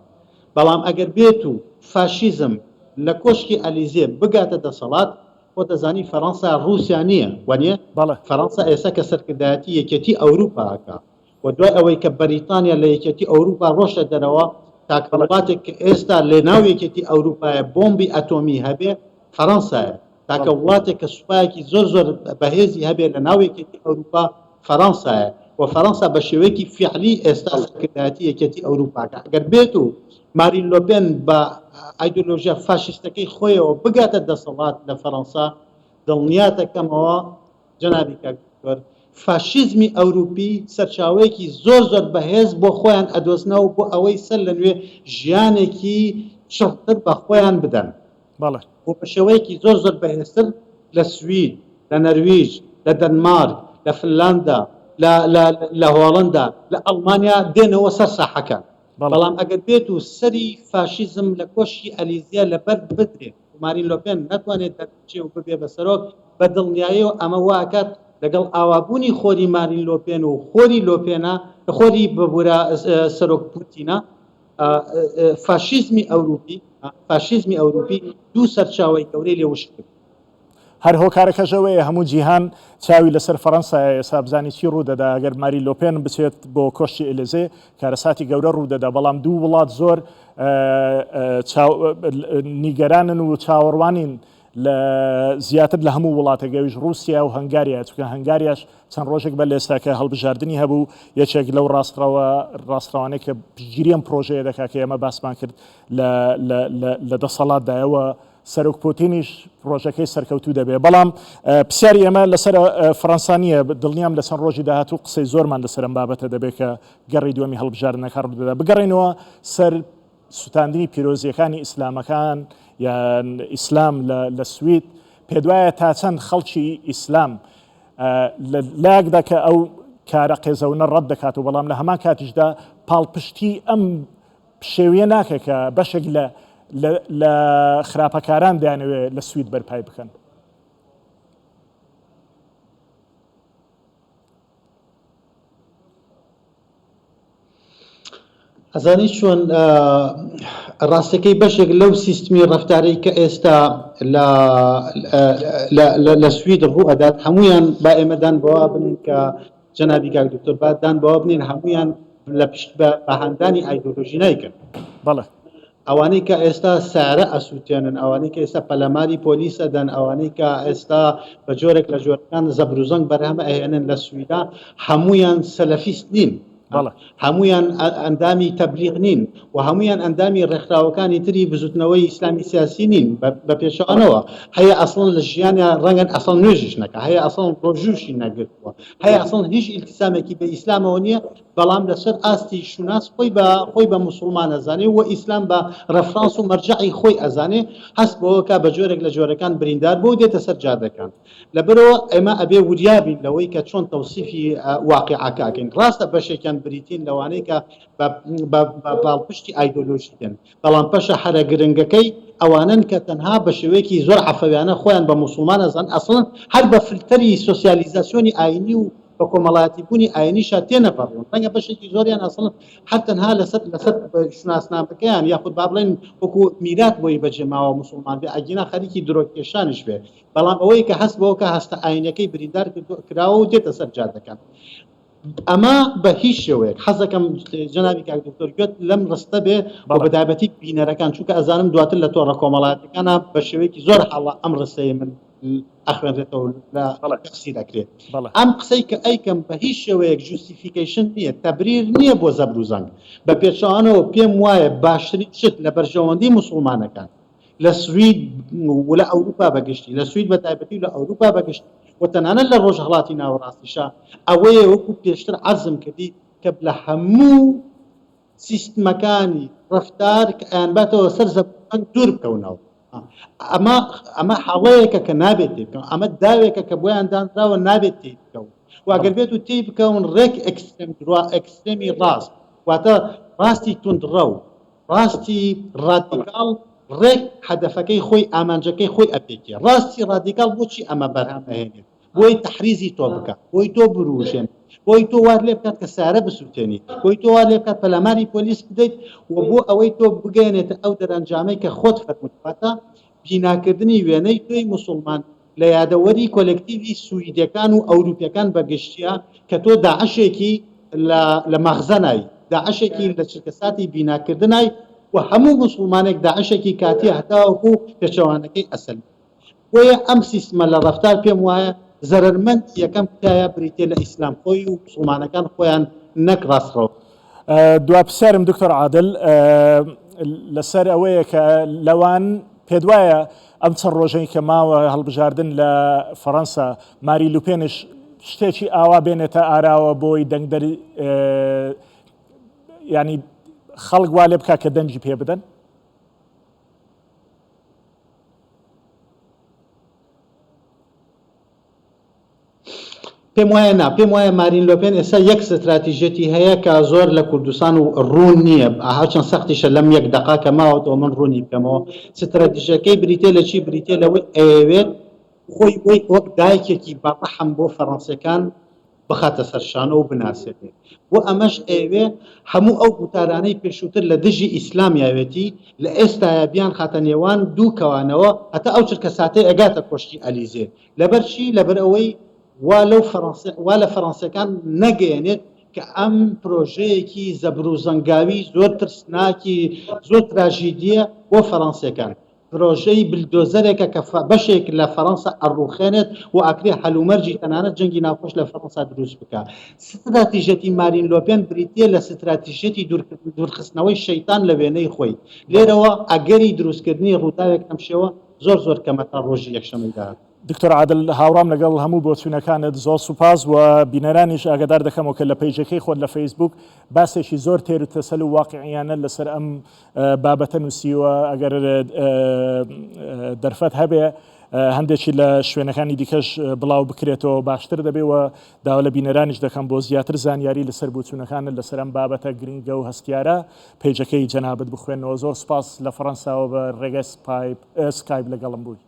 بەڵام ئەگەر بێت و فاشیزم لە کۆشکی ئەلیزێ بگاتە دەسەڵات خۆ دەزانی فەڕەنسا ڕووسیا نییە وانە فەڕەنسا ئێستا کە سەرکردایەتی یەکێتی ئەوروپاکە و دوای ئەوەی کە بەریتانیا لە یەکێتی ئەوروپا ڕۆشە دەرەوە تاکە وڵاتێک کە ئێستا لە ناو یەکێتی ئەوروپایە بۆمبی ئەتۆمی هەبێ فەڕەنسایە تاکە وڵاتێک کە سوپایەکی زۆر بەهێزی هەبێ لە ناو یەکێتی ئەوروپا فەڕەنسایە و فەڕەنسا بە شێوەیەکی فیعلی ئێستا سەرکردایەتی یەکێتی ئەوروپاکە ئەگەر بێت و مارین لۆپێن بە ئایدۆلۆژیا فاشیستەکەی خۆیەوە بگاتە دەسەڵات لە فەڕەنسا دڵنیا دەکەمەوە جەنابی کاکتۆر فاشیزمی ئەوروپی سەرچاوەیەکی زۆر بەهێز بۆ خۆیان ئەدۆزنەوە بۆ ئەوەی سەر لە نوێ ژیانێکی شەڕتر بە خۆیان بدەن بۆ بە شێوەیەکی زۆر بەهێزتر لە سوید لە نەرویژ لە دەنمارک لە فنلاندا لە هۆڵندا لە ئەڵمانیا دێنەوە سەر ساحەکان بەڵام ئەگەر بێت و سەری فاشیزم لە کۆشی ئەلیزیا لەبەر بدرێت مارین لۆپێن ناتوانێت دەرچێ و ببێ بە سەرۆک بە دڵنیایی و ئەمە واکات لەگەڵ ئاوابوونی خۆری مارین لۆپێن و خۆری لۆپێنە خۆری ببوورە سەرۆک پوتینە فاشیزمی ئەوروپی دوو سەرچاوی گەورەی لێ وشک کرد هەر هۆکارەکەژەوەیە هەموو جیهان چاوی لەسەر فەڕەنسایە ئێستا بزانی چی ڕوودەدا ئەگەر ماری لۆپێن بچێت بۆ کۆشتی ئێلێزێ کارەساتی گەورە ڕوودەدا بەڵام دوو وڵات زۆر نیگەرانن و چاوەڕوانین لە زیاتر لە هەموو وڵاتەگەویش رووسیا و هەنگاریا چونکە هەنگاریاش چەند ڕۆژێک بە لێستا کە هەڵبژاردننی هەبوو یەکێک لەو ڕاستڕەوانەی کە پشتگیری ئەم پرۆژەیە دەکات کە ئێمە باسمان کرد لە دەسەڵاتدایەوە سەرۆک پۆتینیش پرۆژەکەی سەرکەوتوو دەبێت بەڵام پرسیاری ئێمە لەسەر فەڕەنسانیە دڵنیام لە چەند ڕۆژی داهاتوو قسەی زۆرمان لەسەر ئەم بابەتە دەبێت کە گەڕی دووەمی هەڵبژاردنەکە ڕوودەدا بگەڕێنەوە سەر سوتاندنی پیرۆزیەکانی ئیسلامەکان یان ئیسلام لە سوید پێ دوایە تا چەند خەڵکی ئیسلام لایەکدا کە ئەو کارە قێزەونە ڕەت دەکات و بەڵام لە هەمان کاتیشدا پاڵپشتی ئەم شێوەیە ناکە کە بەشێک لە خراپەکاران دەیانەوێت لە سوید بەرپای بکەن. ئەزانی چۆن ڕاستەکەی بەشێک لەو سیستمی ڕەفتارەی کە ئێستا لە سوید ڕوو ئەدات هەمویان با ئێمەدان بەوا بنین کە جەنابی کاک دکتۆر بادان بەوا بنین هەمویان لە پشت بە بەهاندانی ئایدۆلۆژی نایکەن. بەڵێ ئەوانەی کە ئێستا سارە ئەسووتێنن، ئەوانەی کە ئێستا پەلەماری پۆلیسە دەن، ئەوانەی کە ئێستا بە جۆرێک لە جۆرەکان زەبروزەنگ بەرهەمە ئەهێنن لە سویدا هەمویان سەلەفیست نین، هەمویان ئەندامی تەبلیغ نین و هەمویان ئەندامی ڕێکخراوەکانی تری بزوتنەوەی ئیسلامی سیاسی نین بە پێشەوەنەوە. هەیە ئەسڵ لە ژیانە ڕەنگەن ئەسڵ نوێژیش نەکە، هەیە ئەسڵ ڕۆژوشی نەگرتووە، هەیە ئەسڵ هیچ ئیلتیسامێکی بە ئیسلامەوە نییە، بەڵام لەسەر ئاستی شوناس خۆی بە موسڵمان ئەزانێ و ئیسلام بە ڕەفرانس و مەرجعی خۆی ئەزانێ، هەست بەوەکە بە جۆرێک لە جۆرەکان بریندار بۆ دێتە سەر جادەکان. لەبەرەوە ئێمە ئەبێ وریابین لەوەی کە چۆن تەوسیفی واقعەکەین. ڕاستە بەشێکیان بریتین لەوانەیە کە بە باڵپشتی ئایدۆلۆژیکن، بەڵام پەشە هەرە گرنگەکەی ئەوانن کە تەنها بە شێوەیەکی زۆر عەفەویانە خۆیان بە موسڵمان ئەزان، ئەسڵن هەر بە فلتەری سۆسیالیزاسیۆنی ئاینی و بە کۆمەڵایەتی بوونی ئاینیشا تێنەپەڕن. ڕەنگە بەشێکی زۆریان ئەسڵن هەر تەنها لەسەر شوناسنامەکەیان یاخود با بڵێن وەکو میرات بۆی بەجێماوە موسڵمان بێ، ئەگینا خەریکی درۆکێشانش بێ، بەڵام ئەوەی کە هەست بەوە کە هەستە ئاینەکەی بریندار کراوە و دێتە سەر جادەکان. ئەمە بە هیچ شێوەیەک حەزەکەم جەنابی کاک دکتۆر گوێت لەم ڕستە بێ بە بەدابەتی بینەرەکان، چونکە ئەزانم دواتر لە تۆڕە کۆمەڵایەتەکانە بە شێوەیەکی زۆر حاڵە ئەم ڕستەیە من ئەخوێنرێتەوە لە تەفسیر دەکرێت. ئەم قسەی کە ئەیکەم بە هیچ شێوەیەک جوستیفیکیشن نییە، تەبریر نییە بۆ زەبروزەنگ. بە پێچەوانەوە پێم وایە باشترین شت لە بەرژەوەندی موسڵمانەکان لە سوید و لە ئەوروپا بەگشتی، لە سوید بە تایبەتی لە ئەوروپا بەگشت و تەنانەت لە ڕۆژهەڵاتی ناوەڕاستیشا ئەوەیە وەکو پێشتر عەرزم کردی کە لە هەموو سیستمەکانی ڕەفتار کە ئەیانباتەوە سەر زەبروزەنگ دوور بکەونەوە. ئەمە حاڵەیەکە کە نابێت تێ بکەون، ئەمە داوێکە کە بۆیان دانراوە نابێت تێ بکەون، واگەر بێت و تێ بکەون ڕێک ئەکسترێمی ڕاست، واتە ڕاستی توندڕە و ڕاستی ڕادیکاڵ ڕێک هەدەفەکەی خۆی ئامانجەکەی خۆی ئەپێکێ. ڕاستی ڕادیکاڵ بۆچی ئەمە بەرهەم ئەهێنێت؟ بۆی تەحریزی تۆ بکات، بۆی تۆ بروژێن، بۆی تۆ وار لێ بکات کە سارە بسووتێنی، بۆی تۆ وار لێ بکات پەلاماری پۆلیس بدەیت و بۆ ئەوەی تۆ بگەێنێتە ئەو دەرەنجامەی کە خۆت فەرمووتە بیناکردنی وێنەی تۆی موسڵمان لە یادەوەری کۆلێکتیڤی سویدەکان و ئەوروپیەکان بەگشتیە کە تۆ داعشێکی لە مەخزەنای، داعشێکی لە چرکەساتی بیناکردنای و هەموو موسڵمانێک داعشێکی کاتی هەتاوەکو پێچەوانەکەی ئەسل. بۆیە ئەم سیستمە لە ڕەفتار پێم وایە زەرمەند یەکەم تایە بریتێ لە ئیسلام خۆی و موسڵمانەکان خۆیان نەک ڕاستڕەوە. دوابسەرم دکتۆر عادل لەسەر ئەوەیە کە لەوان پێت وایە ئەم چەند ڕۆژەی کە ماوە هەڵبژاردن لە فەڕەنسا ماری لوپێنش شتێکی ئاوا بێنێتە ئاراوە بۆی دەنگدەری ینی خەڵک وا لێ بکات کە دەنگی پێ بدەن؟ پێم وایە نا، پێم وایە مارین لۆپێن ئێستا یەک ستراتیژێتی هەیە کە زۆر لە کوردستان و ڕوون نییە، هاچەند سەختیشە لەم یەک دقا کە ماوەتەوە من ڕوونی بکەمەوە. ستراتیژەکەی بریتێ لە چی؟ بریتێ لەوەی ئەوێت خۆی وەک دایکێکی بەڕەحم بۆ فەڕەنسیەکان بخاتە سەرشانە و بناسێتێ. بۆ ئەمەش ئەوێ هەموو ئەو گوتارانەی پێشووتر لە دژی ئیسلامیاوێتی لە ئێستاە بیان خاتە نێوان دوو کەوانەوە، هەتا ئەو چرکە ساتەی ئەگاتە کۆشتی ئەلیزێ. لەبەر چی؟ لەبەر ئەوەی وا لە فەڕەنسیەکان نەگەێنێت کە ئەم پرۆژەیەکی زەبروزەنگاوی زۆر ترسناکی زۆر تراژیدیە بۆ فەڕەنسیەکان، پرۆژەی بلدۆزەرێکە کە بەشێک لە فەڕەنسا ئەڕوخێنێت و ئاکرێ هەلومەرجی تەنانەت جەنگی ناوخۆش لە فەڕەنسا دروست بکات. ستراتیژەتی مارین لۆپێن بریتیە لە ستراتیژەتی دوورخستنەوەی شەیتان لە وێنەی خۆی. لێرەوە ئەگەری دروستکردنی ڕووداوێک ئەم شێوە زۆر کەمە تا ڕۆژی یەکشەمەی داهات. دکتۆر عادل هاوڕام لەگەڵ هەموو بۆچوونەکانت زۆر سوپاس و بینەرانیش ئاگادار دەکەمەوە کە لە پەیجەکەی خۆت لە فەیسبوک باسێکی زۆر تێر و تەسەل و واقعیانە لەسەر ئەم بابەتە نووسیوە ئەگەر دەرفەت هەبێ هەندێکی لە شوێنەکانی دیکەش بڵاو بکرێتەوە باشتر دەبێەوە داوا لە بینەرانیش دەکەم بۆ زیاتر زانیاری لەسەر بۆچوونەکانت لەسەر ئەم بابەتە گرنگە و هەستیارە پەیجەکەی جەنابەت بخوێنەوە. زۆر سپاس لە فەڕەنساوە بە ڕێگەی سکایپ لەگەڵم بووی.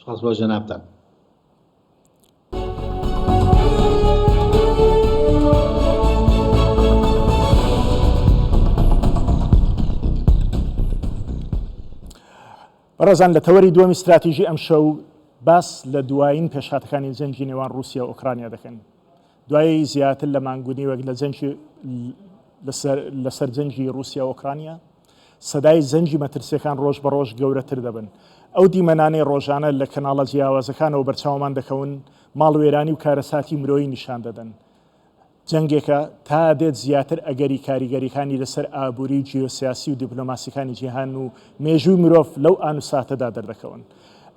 سپاس بۆ جەنابتان. بەڕێزان لە تەوەری دووەمی استراتیژی ئەم شەو باس لە دوایین پێشهاتەکانی جەنگی نێوان رووسیا و ئۆکرانیا دەکەن. دوای زیاتر لە مانگونی وەک لەسەر جەنگی رووسیا و ئۆکرانیا سەدای زەنجی مەترسیەکان ڕۆژ بە ڕۆژ گەورەتر دەبن. ئەو دیمەنانەی ڕۆژانە لە کەناڵە جیاوازەکانەوە بەرچاومان دەکەون ماڵ وێرانی و کارەساتی مرۆیی نیشان دەدەن. جەنگێکە تا دێت زیاتر ئەگەری کاریگەریەکانی لەسەر ئابووری جیۆسیاسی و دیپلۆماسیەکانی جیهان و مێژووی مرۆڤ لەو ئانوساتەدا دەردەکەون.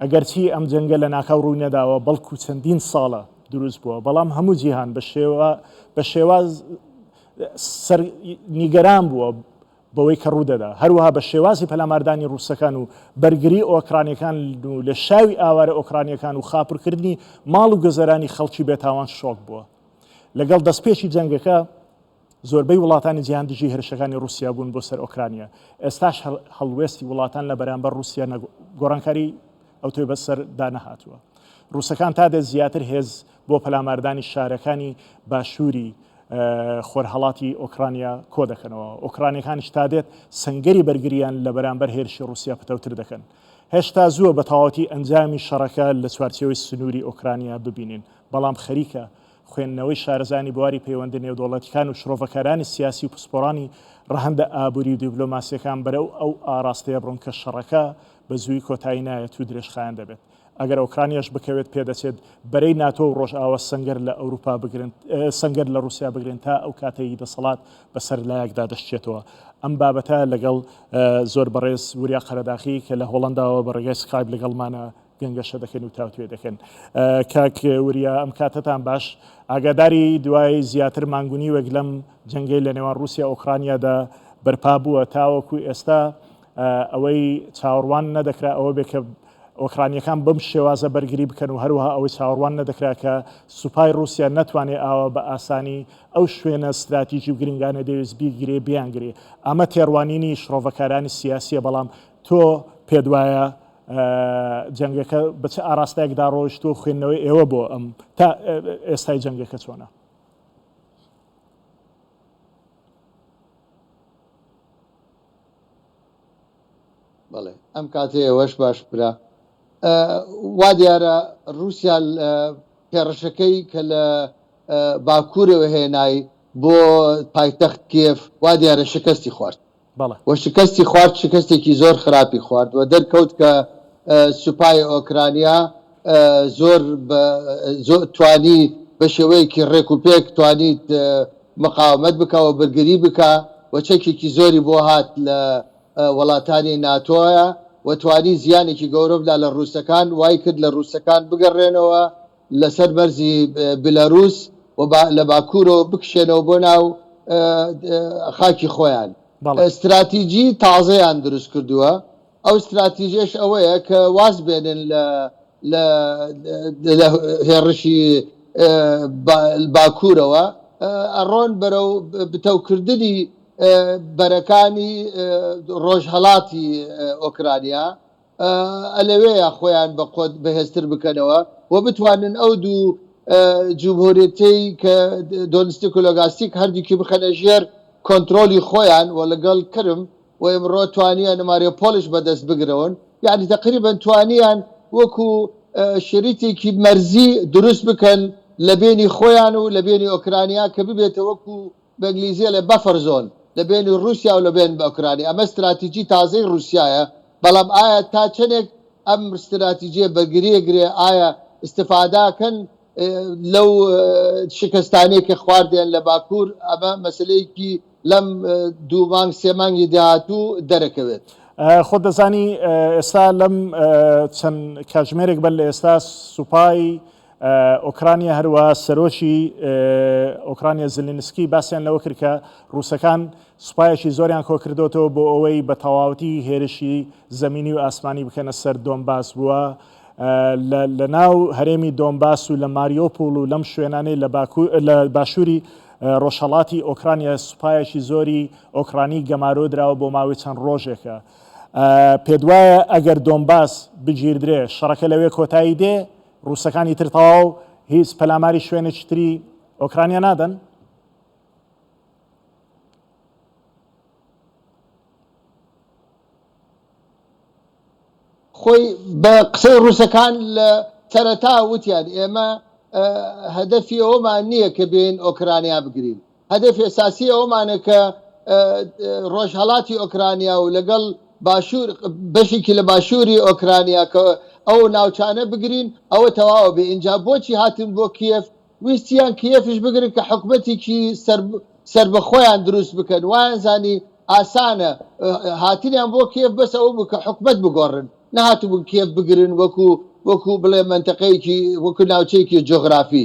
ئەگەرچی ئەم جەنگە لە ناکاو ڕووی نەداوە بەڵکو چەندین ساڵە دروست بووە، بەڵام هەموو جیهان بە شێواز نیگەران بووە بەوەی کە ڕوودەدا، هەروەها بە شێوازی پەلاماردانی ڕووسەکان و بەرگری ئۆکرانیەکان و لە شاوی ئاوارە ئۆکرانیەکان و خاپڕکردنی ماڵ و گەزەرانی خەڵکی بێتاوان شۆک بووە. لەگەڵ دەستپێکی جەنگەکە زۆربەی وڵاتانی جیهان دژی هێرشەکانی رووسیا بوون بۆ سەر ئۆکرانیا. ئێستاش هەڵوێستی وڵاتان لە بەرامبەر رووسیا گۆڕانکاری ئەو توێ بەسەر دانەهاتووە. رووسەکان تا دێت زیاتر هێز بۆ پەلاماردانی شارەکانی باشووری خۆرهەڵاتی ئۆکرانیا کۆ دەکەنەوە. ئۆکرانیەکانیش تا دێت سەنگەری بەرگریان لە بەرامبەر هێرشی رووسیا پتەوتر دەکەن. هێشتا زووە بە تەواوەتی ئەنجامی شەڕەکە لە چوارچێوەی سنووری ئۆکرانیا ببینین، بەڵام خەریکە خوێندنەوەی شارەزانی بواری پەیوەندی نێودوڵەتیەکان و شرۆڤەکارانی سیاسی و پسپۆڕانی ڕەهەندە ئابووری و دیپلۆماسیەکان بەرەو ئەو ئاراستەیە بڕۆن کە شەڕەکە بە زووی کۆتایی نایەت و درێژخایەن دەبێت. ئەگەر ئۆکرانیاش بکەوێت پێدەچێت بەرەی ناتۆ و ڕۆژئاوە سەنگەر لە ئەوروپا بگرن، سەنگەر لە رووسیا بگرن تا ئەو کاتەی دەسەڵات بەسەر لایەکدا دەشتێتەوە. ئەم بابەتە لەگەڵ زۆر بەڕێز وریا قەرەداخی کە لە هۆڵنداوە بە ڕێگەی سکایپ لەگەڵمانە گەنگەشە دەکەن و تاوتوێ دەکەن. کاک وریا ئەم کاتتان باش ئاگاداری دوای زیاتر مانگونی وەک لەم جەنگەی لە نێوان رووسیا ئۆکرانیادا بەرپا بووە تاوەکو ئێستا ئەوەی چاوەڕوان نەدەکرا ئەوە بێ کە ئۆکرانیەکان بەم شێوازە بەرگری بکەن و هەروەها ئەوەی چاوەڕوان نەدەکرا کە سوپای رووسیا نەتوانێت ئاوە بە ئاسانی ئەو شوێنە استراتیژی و گرنگانە دەوێت بیگرێ بیانگرێ. ئەمە تێڕوانینی شرۆڤەکارانی سیاسیە، بەڵام تۆ پێت وایە جەنگەکە بە چه ئاراستەیەکدا ڕۆیشت و خوێندنەوەی ئێوە بۆ ئەم تا ئێستای جەنگەکە چۆنە؟ بەڵێ ئەم کاتێ ئێوەش باش برا وا دیارە رووسیا پێڕەشەکەی کە لە باکوورەوە هێنای بۆ پایتەخت کێف وا دیارە شکستی خوارد و شکستی خوارد، شکستێکی زۆر خراپی خوارد و دەرکەوت کە سوپای ئۆکرانیا زۆر توانی بە شێوەیەکی ڕێک و پێک توانیت مقاومەت بکەوە بەرگری بکە و چەکێکی زۆری بۆ هات لە وڵاتانی ناتۆیە و توانی زیانێکی گەورە بدا لە ڕووسەکان، وای کرد لە ڕووسەکان بگەڕێنەوە لەسەر بەرزی بێلاروس و لە باکوورەوە بکشێنەوە بۆ ناو خاکی خۆیان. استراتیژی تازەیان دروست کردووە. ئەو استراتیژیش ئەوەیە کە واز بێنن لە هێڕشی باکوورەوە ئەڕۆن بەرەو بتەوکردنی بەرەکانی ڕۆژهەڵاتی ئۆکرانیا، ئەلەوەیە خۆیان بەهێزتر بکەنەوە و بتوانن ئەو دوو جمهوریەتی کە دۆنستیک و لۆگاستیک هەردووکی بخەنە ژێر کۆنتترۆلی خۆیان و لەگەڵ کرم و ئەمڕۆ توانیان ماریۆپۆلش بەدەست بگرەوەن، یعنی تقریبان توانیان وەکو شریتێکی مەرزی دروست بکەن لە بینی خۆیان و لە بینی ئۆکرانیا کە ببێتە وەکو بەنگلیزیە لە بەفەر زۆن لە بینی رووسیا و لە بین بە ئۆکرانی. ئەمە استراتیژی تازەی رووسایە، بەڵام ئایا تا چەندێک ئەم استراتیژیە بەرگریەگرێ ئایا استفاداکەن لەو شکستانەیە کە خواردیان لە باکوور، ئەمە مەسلەیەکی لەم 2 مانگ 3 مانگی داهاتوو دەرەکەوێت. خۆ دەزانی ئێستا لەم چەند کاتژمێرێک بەر لە ئێستا سوپای ئۆکرانیا هەروە سەرۆکی ئۆکرانیا زلنسکی باسییان لەوە کرد کە ڕووسەکان سوپایەکی زۆریان کۆ کردوتەوە بۆ ئەوەی بە تەواوەتی هێرشی زەمینی و ئاسمانی بکەنە سەر دۆنباس بووە لە ناو هەرێمی دۆنباس و لە ماریۆپۆڵ و لەم شوێنانەی لە باشووری ڕۆژهەڵاتی ئۆکرانیا سوپایەکی زۆری ئۆکرانی گەمارۆ درراوە بۆ ماوەی چەند ڕۆژێکە. پێ وایە ئەگەر دۆنباس بگیردرێ شەڕەکە لەوێ کۆتایی دێ ڕووسەکانی تر تەواو هیچ پەلاماری شوێنێکی تری ئۆکرانیا نادەن؟ خۆی بە قسەی ڕووسەکان لە سەرەتا وتیان ئێمە هەدەفی ئەومان نییە کە بێن ئۆکرانیا بگرین. هەدەفی ئەساسی ئەومانە کە ڕۆژهەڵاتی ئۆکرانیا و لەگەڵ بەشێکی لە باشووری ئۆکرانیا کە ئەو ناوچانە بگرین ئەوە تەواوە بێ. اینجا بۆچی هاتن بۆ کیف؟ ویستیان کیفش بگرن کە حکومەتێکی سربەخۆیان دروست بکەن. وایان زانی ئاسانە هاتنیان بۆ کیف بەس ئەو بکە حکومەت بگۆڕن، نەهاتوو بوون کیف بگرن وەکو بڵێ منتەقەیەکی وەکو ناوچەیەکی جۆغرافی.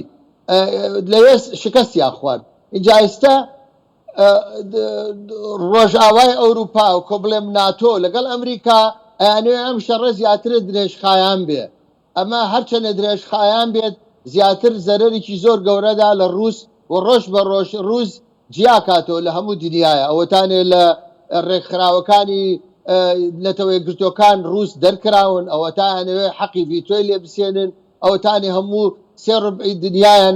لەوێ شکستیان خوارد. اینجا ئێستا ڕۆژئاوای ئەوروپا و کۆ بڵێم ناتۆ لەگەڵ ئەمریکا ئەیانوێ ئەم شەڕە زیاترە درێژخایان بێ. ئەمە هەرچەنە درێژخایان بێت زیاتر زەرەرێکی زۆر گەورەدا لە ڕووس و ڕۆژ بە ڕۆژ ڕووس جیاکاتەوە لە هەموو دنیاە. ئەوەتانێ لە ڕێکخراوەکانی نەتەوەی گرتوەکان ڕووس دەرکراون، ئەوەتانەوێ حەقی ڤیتۆی لێ بسێنن، ئەوەتانی هەموو سێ ڕبعی دنیایان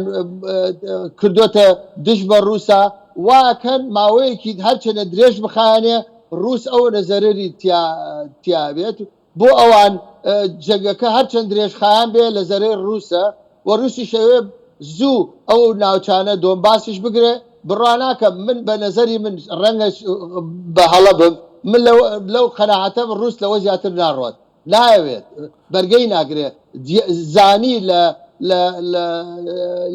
کردوتە دش بە ڕووسا واکەن ماوەیەکی هەرچەنە درێژ بخایانێ ڕووس ئەوە نەزەرری تیابێت بۆ ئەوان جەگەکە هەرچەند درێژخایان بێ لە زەرەی ڕووسە و ڕووسی شەوێ زوو ئەو ناوچانە دۆنباسیش بگرێ. بڕواناکە من بە نەزەری من ڕەنگە بە هەڵە بم، من لەو قەناعەتە ڕووس لەوە زیاتر ناڕۆت، نایەوێت بەرگەی ناگرێت. زانی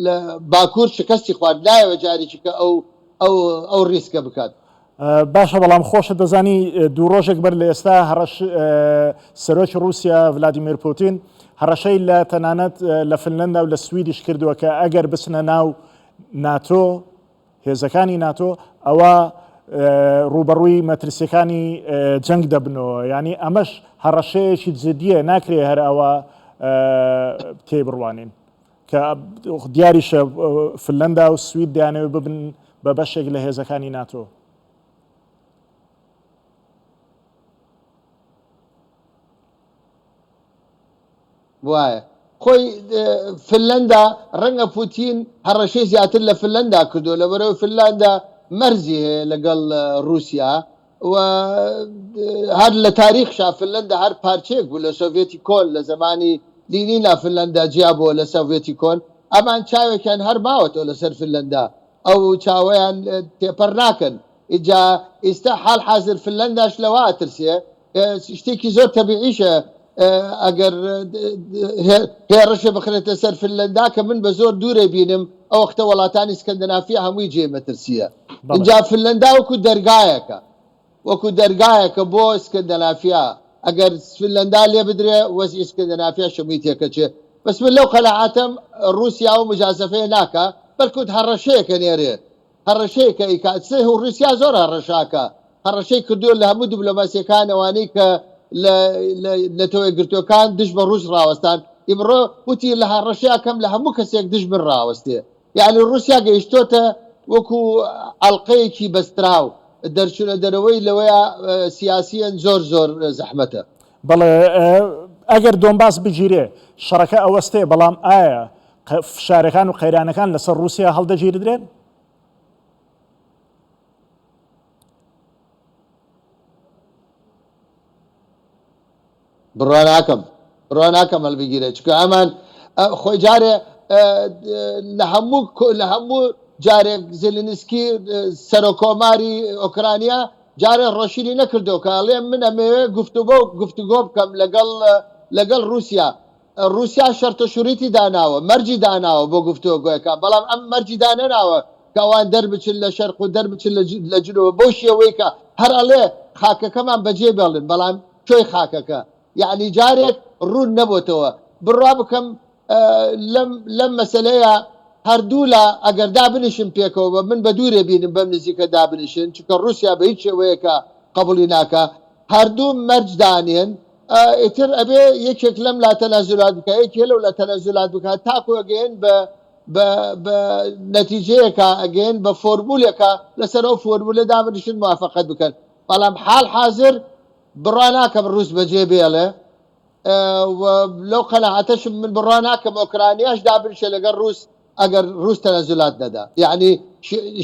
لە باکوور شکستی خوارد، نایەوێت جارێکی کە ئەو ریسکە بکات. باشە، بەڵام خۆشە دەزانی دوو ڕۆژێک بەر لە ئێستا سەرۆکی رووسیا ڤلادیمیر پوتین هەڕەشەی لە تەنانەت لە فنلەندا و لە سویدیش کردووە کە ئەگەر بچنە ناو ناتۆ هێزەکانی ناتۆ ئەوە ڕوبەڕووی مەترسیەکانی جەنگ دەبنەوە. ینی ئەمەش هەڕەشەیەکی جدیە، ناکرێ هەر ئەوە تێبڕوانین کە دیاریشە فنلەندا و سوید دەیانەوێت ببن بە بەشێک لە هێزەکانی ناتۆ. وایە خۆی فنلەندا ڕەنگە پوتین هەڕەشەی زیاتر لە فنلەندا کردو لەبەرەوەی فنلەندا مەرزی هەیە لەگەڵ رووسیا و هەر لە تاریخشا فنلەندا هەر پارچێک بوو لە سۆڤێتی کۆن لە زمانی لینینا فنلەندا جیا بۆ لە سۆڤێتی کۆن. ئەمان چاوێکیان هەر ماوەتەوە لەسەر فنلەندا، ئەو چاوەیان تێپەر ناکەن. ئیجا ئێستا حاڵ حازر فنلەنداش لەوە ئەترسێ، شتێکی زۆر تەبیعیشە ئەگەر هێڕەشە بخرێتە سەر فنلەندا کە من بە زۆر دوورێ بینم ئەو وەختە وڵاتانی سکەندنافیا هەمووی جێمەترسیە. اینجا فنلەندا وەکو دەرگایەکە بۆ سکەندنافیا، ئەگەر فنلەندا لێ بدرێ وەزعی سکەندنافیا شەمووی تێکەچێ. بەس من لەو قەناعەتم رووسیا و مجازەفەیە ناکە، بەڵکوت هەڕەشەیەکە نێرێ، هەڕەشەیەکە ئیکات رووسیا زۆر هەڕەشاکە، هەڕەشەی کردووە لە هەموو دیبلۆماسیەکان ئەوانەی کە لە تۆی گرتوەکان دش بە ڕووس ڕاوەستان. ئیمڕۆ وتی لە هەڕەشەکەم لە هەموو کەسێک دش من ڕاوەستێ. یعنی رووسیا گەیشتۆتە وەکو ئەڵقەیەکی بەستراو، دەرچونە دەرەوەی لەوەیە سیاسیەن زۆر زەحمەتە. بەڵێ ئەگەر دۆنباس بگیرێ شەڕەکە ئەوەستێ، بەڵام ئایا فشارەکان و قەیرانەکان لەسەر رووسیا هەڵدەگیردرێن؟ بڕواناکەم هەڵبگیرێت، چکە ئەمان خۆی جارێ لە هەموو جارێک زلنسکی سەرۆکۆماری ئۆکرانیا جارێ ڕۆشیری نەکردو کە ئەڵێ من ئەمەوێ گفتوگۆ بکەم لەگەڵ رووسیا. رووسیا شەرتە شوریتی داناوە، مەرجی داناوە بۆ گفتوگۆیەکە، بەڵام ئەم مەرجی دانەناوە کە کەوان دەربچن لە شەرق و دەربچن لە جنوب بۆ شێوەیەکە هەر ئەڵێ خاکەکەمان بەجێ بێڵن بەڵام تۆی خاکەکە یعنی جارێک ڕوون نەبووتەوە بڕوا بکەم لەم مەسلەیە هەردوو لە ئەگەر دابنیشن پێکەوە من بە دوورێ بینم بەم نزیکە دابنیشن چکە رووسیا بە هیچ شێوەیەکە قبولی ناکە هەردوو مەرجدانێن ئیتر ئەبێ یەکێک لەم لا تەنازلات بکە یەکێ لەو لە تەنازلات بکات تاکو ئەگەین بە نەتیجەیەکە ئەگەین بە فۆرمولێکە لەسەر ئەو فۆرمولە دابنیشن موافقەت بکەن بەڵام حال حاضر بڕوا ناکەم ڕووس بەجێ بێڵێ لەو قەنەعەتەشم من بڕوا ناکەم ئۆکرانیاش دابنیشە لەگەڵ رووس ئەگەر رووس تەنەزولات نەدا یعنی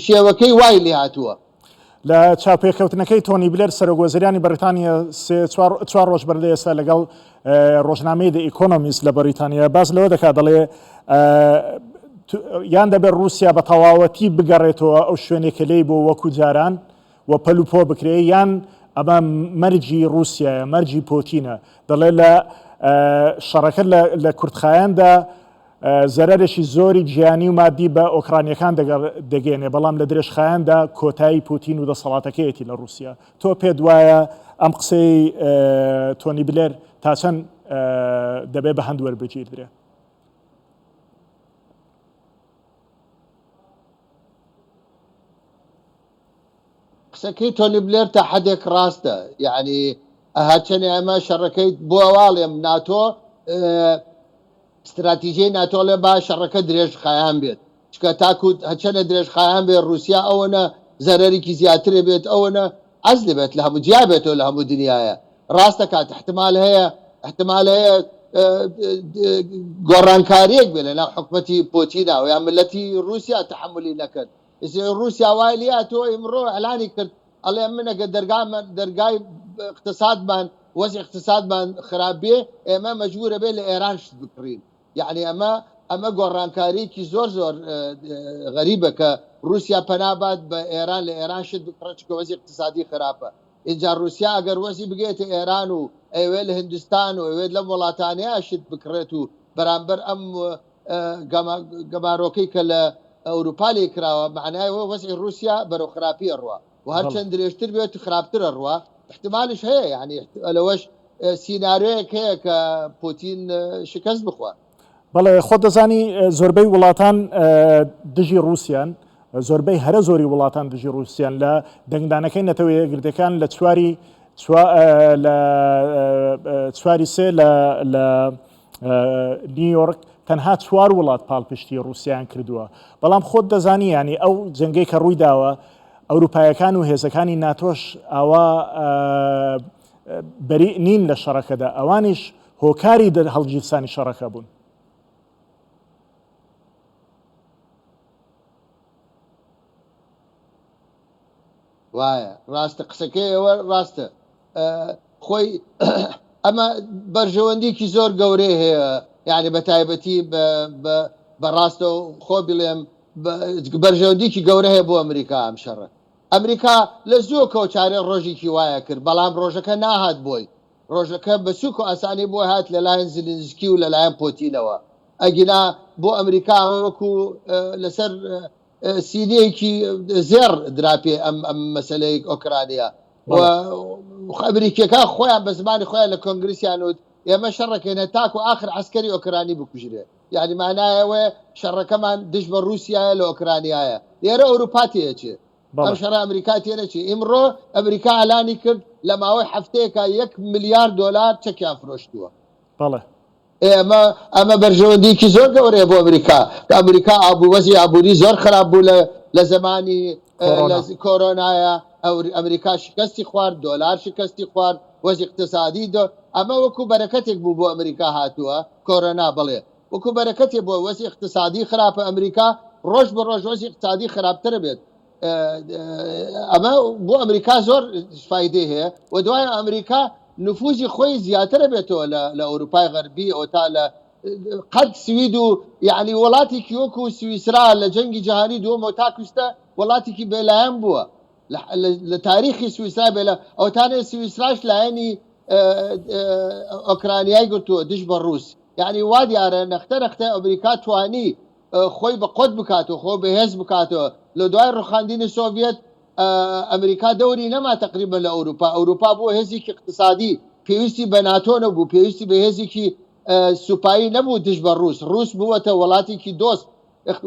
شێوەکەی وای لێ هاتووە لە چاپێکەوتنەکەی تۆنی بلێر سەرۆگۆزەریانی بەریتانیا چوار ڕۆژ بەردە ئێستا لەگەڵ ڕۆژنامەی دە ئیکۆنۆمیست لە بەریتانیا باز لەوە دەکات دەڵێ یان دەبێت رووسیا بە تەواوەتی بگەڕێتەوە ئەو شوێنێکە لێی بۆ وەکو جاران و پەلوپۆ بکرێ یان ئەمە مەرجی رووسایە مەرجی پۆتینە دەڵێ لە شەڕەکە لە کورتخایاندا زەرەرێکی زۆری گیانی و مادی بە ئۆکرانیەکان دەگەێنێ بەڵام لە درێژخایاندا کۆتایی پوتین و دەسەڵاتەکەیەتی لە رووسیا تۆ پێت وایە ئەم قسەی تۆنی بلێر تا چەند دەبێ بە هەند وەربگیر درێ قسەکەی تۆنی بلێر تا حدێک ڕاستە یعنی هەرچەنێ ئەمە شەڕەکەی بۆ ئەواڵێم ناتۆ استراتیژیای ناتۆ لێ با شەڕەکە درێژ خایان بێت چکە تاکو هەچەنە درێژ خایان بێت رووسیا ئەوەنە زەرەرێکی زیاترێ بێت ئەوەنە ئەز دەبێت لە هەموو جیا بێتەوە لە هەموو دنیاە ڕاستە کات احتمال هەیە گۆڕانکاریەک بێت لە ناو حکومەتی پۆتینە و یان ملەتی رووسیا تەحملی نەکرد رووسیا وای لێ تۆ ئیمڕۆ ئەلانی کرد ئەڵێ منەگە دەرگای اقتصادمان وەزی اقتصادمان خراپ بێ ئێمە مەجبورە بێ لە ئێران شت بکڕین یعنی ئەمە گۆڕانکاریکی زۆر غەریبە کە رووسیا پەنابات بە ئێران لە ئێران شت بکڕێت چکە وەزی اقتصادی خراپە اینجا رووسیا ئەگەر وەزی بگێتە ئێران و ئەوێ لە هندستان و ئەوێت لەم وڵاتانەیە شت بکڕێت و بەرامبەر ئەم گەمارۆکەی کە لە ئەوروپا لێ کراوە معنایەوە وەزی رووسیا بەرەو خراپیە ڕوە و هەرچەند درێژتر بێت خراپترە ڕوە احتمالش هەیە یعنی لەوەش سیناریۆیەک هەیە کە پۆتین شکست بخوا بەڵێ خۆ دەزانی زۆربەی وڵاتان دژی رووسیان زۆربەی هەرە زۆری وڵاتان دژی رووسیان لە دەنگدانەکەی نەتەوە یەکگرتەکان لە چواری سێ لە نیویۆرک تەنها 4 وڵات پاڵپشتی رووسیان کردووە بەڵام خۆت دەزانی ینی ئەو جەنگەی کە ڕووی داوە ئەوروپایەکان و هێزەکانی ناتۆش ئاوا بەری نین لە شەڕەکەدا ئەوانیش هۆکاری هەڵگیرسانی شەڕەکە بوون وایە ڕاستە قسەکەی ئەوە ڕاستە خۆی ئەمە بەرژەوەندێکی زۆر گەورەی هەیە یعنی بە تایبەتی بەڕاستە و خۆ بڵێم بەرژەوەندێکی گەورە هەیە بۆ ئەمریکا ئەم شەڕە ئەمریکا لە زۆر کەوچارێ ڕۆژێکی وایە کرد بەڵام ڕۆژەکە ناهات بۆی ڕۆژەکە بە سوک و ئاسانی بۆ هات لەلایەن زلنسکی و لەلایەن پۆتینەوە ئەگینا بۆ ئەمریکا وەکو لەسەر سینەیەکی زێر دراپێ ئەم مەسەلەی ئۆکرانیا ئەمریکیەکە خۆیان بە زمانی خۆیان لە کۆنگرسیان وت ئێمە شەڕەکەینە تاکو آخر عسکەری ئۆکرانی بکوژرێ یعنی معنایەوە شەڕەکەمان دژ بە رووسیایە لە ئۆکرانیایە لێرە ئەوروپا تێچێ ئەم شەڕە ئەمریکا تێنەچێ ئیمڕۆ ئەمریکا ئەلانی کرد لە ماوەی هەفتەیەکە $1 ملیار چەکیان فرۆشتووە بەڵێ ئەمە بەرژەوەندێکی زۆر گەورەیە بۆ ئەمریکا کە ئەمریکا ئابووەزی ئابووری زۆر خراپ بوو لە زمانی کۆرۆنایە ئەمریکا شکستی خوارد دۆلار شکستی خوارد وەزی اقتصادی ئەمە وەکو بەرەکەتێک بوو بۆ ئەمریکا هاتووە کۆرۆنا بڵێ وەکو بەرەکەتێک بۆ وەزی اقتصادی خراپە ئەمریکا ڕۆژ بە ڕۆژ وەزی اقتصادی خراپترە بێت ئەمە بۆ ئەمریکا زۆر فایدەی هەیە و دوای ئەمریکا نفوذی خۆی زیاترە بێتەوە لە ئەوروپای غەربی ئەو تا لە قەت سوید و یعنی وڵاتێکی وەکو سویسرا لە جەنگی جیهانی دووەمەوە تاکوستە وڵاتێکی بێلایەن بووە لە تاریخی سویسرا بێلە ئەوتانێ سویسراش لایەنی ئۆکرانیای گرتووە دژ بە ڕووس یعنی وا دیارە نەختە ئەمریکا توانی خۆی بە قۆت بکاتەوە خۆ بەهێز بکاتەوە لە دوای ڕوخاندنی سۆڤێت ئەمریکا دەوری نەما تقریبا لە ئەوروپا بۆ هێزێکی اقتصادی پێویستی بە ناتۆ نەبوو، پێویستی بە هێزێکی سوپایی نەبوو دژ بە ڕوس بووەتە وڵاتێکی دۆست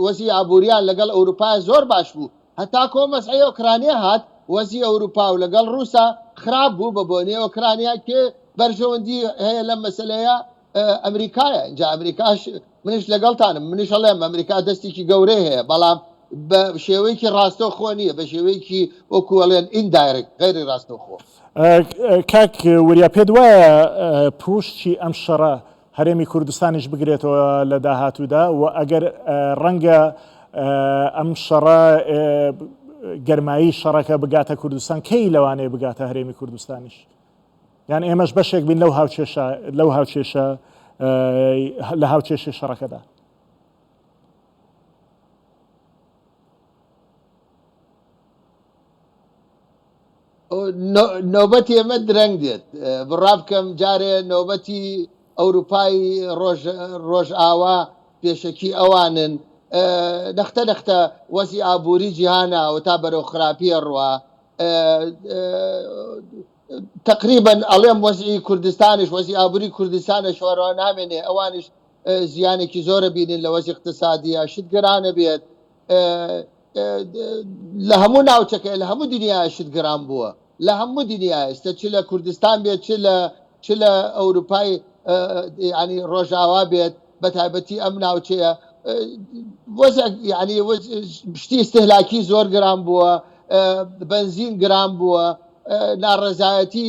وەزی ئابوووریان لەگەڵ ئەوروپا زۆر باش بوو. هەتا کۆ مەسعی ئۆکرانیا هات وەزی ئەوروپا و لەگەڵ ڕووسا خراپ بوو بە بۆنێ ئۆکرانیا کێ بەرژەوەندی هەیە لەم مەسەلەیە ئەمریکایە. اینجا ئەمریکاش منش لەگەڵتانم، منش هەڵێم ئەمریکا دەستێکی گەورەی هەیە، بەڵام بە شێوەیەکی ڕاستەوخۆ نییە، بە شێوەیەکی وەکوڵێن ئیندایرکت غیری ڕاستەوخۆ. کاک وریا پێت وایە پوشتی ئەم شەڕە هەرێمی کوردستانیش بگرێتەوە لە داهاتوودا و ئەگەر ڕەنگە ئەم شەڕە گەرمایی شەڕەکە بگاتە کوردستان کەی لەوانەیە بگاتە هەرێمی کوردستانیش؟ یان ئێمەش بەشێک بین لەو هاوچێشە لە هاوچێشی شەڕەکەدا. نۆبەتی ئێمە درەنگ دێت، بڕا بکەم جارێ نۆبەتی ئەوروپای ڕۆژ ئاوا پێشەکی ئەوانن نەختە وەزی ئابووری جیهانە و تا بەرەو خراپیە ڕوا تقریبا ئەڵێم وەزی کوردستانش وەزی ئابووری کوردستانە شوەڕەوە نامێنێ، ئەوانش زیانێکی زۆرە بینن لە وەزی اقتصادیە، شت گرانە بێت لە هەموو ناوچەکە لە هەموو دنیای شت گران بووە، لە هەموو دنیای ئێستا چ لە کوردستان بێت چ لە ئەوروپای ینی ڕۆژاوا بێت بە تایبەتی ئەم ناوچەیە ینی شتی استهلاکی زۆر گران بووە، بنزین گران بووە، ناڕێزایەتی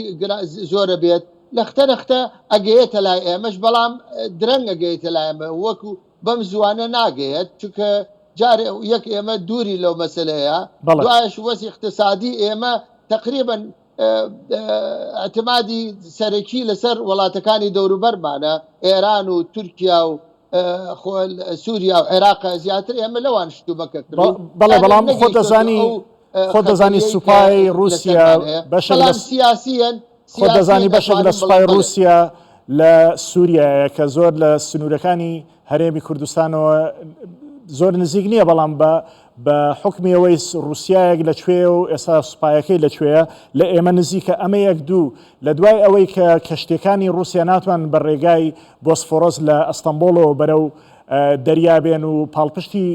زۆرە بێت، لەختە ئەگەیێتە لای ئێمەش، بەڵام درەنگ ئەگەیتە لای ئێمە وەکو بەم زوانە ناگەیت، چونکە جارێ یەک ئێمە دووری لەو مەسلەیە، دوایش وەزی اقتصادی ئێمە تقریبا اعتمادی سەرەکی لەسەر وڵاتەکانی دەوروبەرمانە ئێران و تورکیا و سووریا و عێراق زیاتر ئێمە لەوان شتومەکە بەڵام خۆ دەزانی سوپای رووسیا سیاسیەن خۆ دەزانی بەشێک لە سوپای رووسیا لە سووریایە کە زۆر لە سنوورەکانی هەرێمی کوردستانەوە زۆر نزیک نییە، بەڵام بە حکمیەوەی رووسایەک لەکوێ و ئێستا سوپایەکەی لەکوێیە لە ئێمە نزیکە. ئەمە یەک دوو لە دوای ئەوەی کە کەشتەکانی رووسیا ناتوان بە ڕێگای بۆسفۆرۆس لە ئەستەمبۆڵەوە بەرەو دەریابێن و پاڵپشتی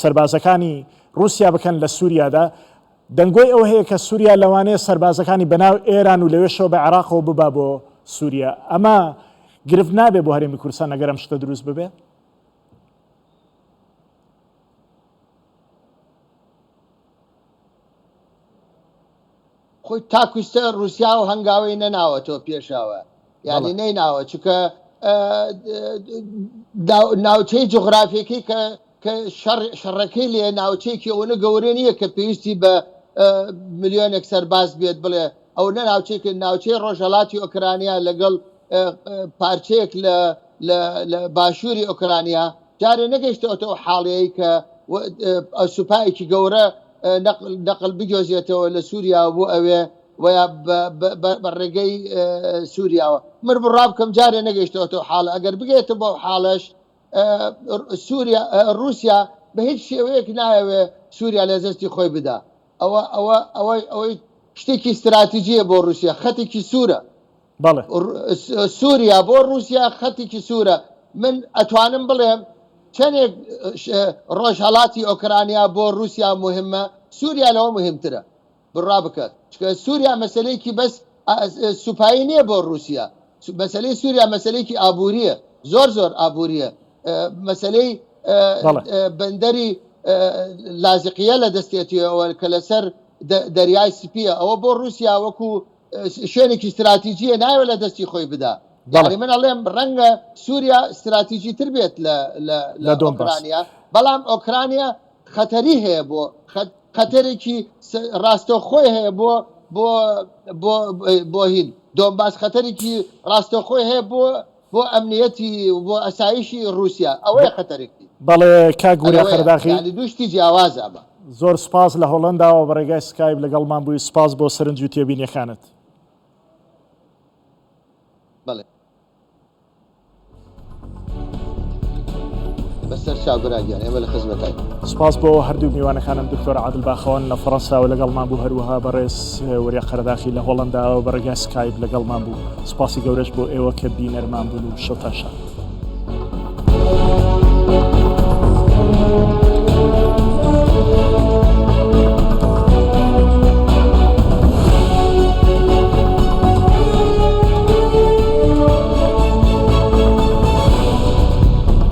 سەربازەکانی رووسیا بکەن لە سووریادا، دەنگۆی ئەو هەیە کە سووریا لەوانەیە سەربازەکانی بەناو ئێران و لەوێشەوە بە عێراقەوە ببا بۆ سووریا. ئەمە گرفت نابێ بۆ هەرێمی کوردستان ئەگەر ئەم شتە دروست ببێ؟ خۆی تاکوستە رووسیا و هەنگاوی نەناوەتەوە پێشاوە، یعنی نەیناوە، چونکە ناوچەی جغرافیەکەی کە شەڕەکەی لێ ناوچەیەکی ئەوەنە گەورە نییە کە پێویستی بە ملیۆنێک سەرباز بێت بڵێ ئەو نە ناوچەی ڕۆژهەڵاتی ئۆکرانیا لەگەڵ پارچەیەک لە باشووری ئۆکرانیا جارێ نەگەیشتەوە حاڵەیە کە سوپایەکی گەورە نەقل بگۆزێتەوە لە سووریا بۆ ئەوێ ویا بە ڕێگەی سووریاوە. من بڕا بکەم جارێ نەگەیشتەوە حاڵە، ئەگەر بگێتە بۆ حاڵەش رووسیا بە هیچ شێوەیەک نایەوێ سووریا لە دەستی خۆی بدا. ئەوەی شتێکی استراتیجیە بۆ رووسیا، خەتێکی سوورە. سووریا بۆ رووسیا خەتێکی سوورە. من ئەتوانم بڵێم چەندێک ڕۆژهەڵاتی ئۆکرانیا بۆ رووسیا مهمە، سووریا لەوە مهمترە بڕا بکات، چکە سووریا مەسلەیەکی بەس سوپایی نییە بۆ رووسیا، مەسلەی سووریا مەسلەیەکی ئابووریە، زۆر ئابووریە، مەسلەی بەندەری لازقیە لە دەستێتیەوە کە لەسەر دەریای سپیە، ئەوە بۆ رووسیا وەکو شوێنێکی استراتیجیە ناوێت لە دەستی خۆی بدا. یعنی من ئەڵێم ڕەنگە سووریا استراتیجی تر بێت لە ئۆکرانیا، بەڵام ئۆکرانیا خەتەری هەیە بۆ خەتەرێکی ڕاستەوخۆی هەیە بۆ هین، دۆنباس خەتەرێکی ڕاستەوخۆی هەیە بۆ ئەمنیەتی بۆ ئەسایشی رووسیا، ئەوەیە خەتەرێکی. بەڵێ کاک وریا خەرداخی دوشتی جیاوازە بە زۆر سپاس لە هۆڵەنداوە بە ڕێگای سکایپ لەگەڵمان بووی، سپاس بۆ سەرنج و تێبینیەکانت. بەڵێ بەسەر چاوبراگیان ئێمە لە خزمەتای سپاس بۆ هەردوو میوانەکانم دکتۆر عادل باخەوان لە فەڕەنسا و لەگەڵمان بوو هەروەها بەڕێز وەریا قەرەداخی لە هۆڵەندا و بەڕێگای سکایپ لەگەڵمان بوو سپاسی گەورەش بۆ ئێوە کە بینەرمان بوون و شەو تا شاد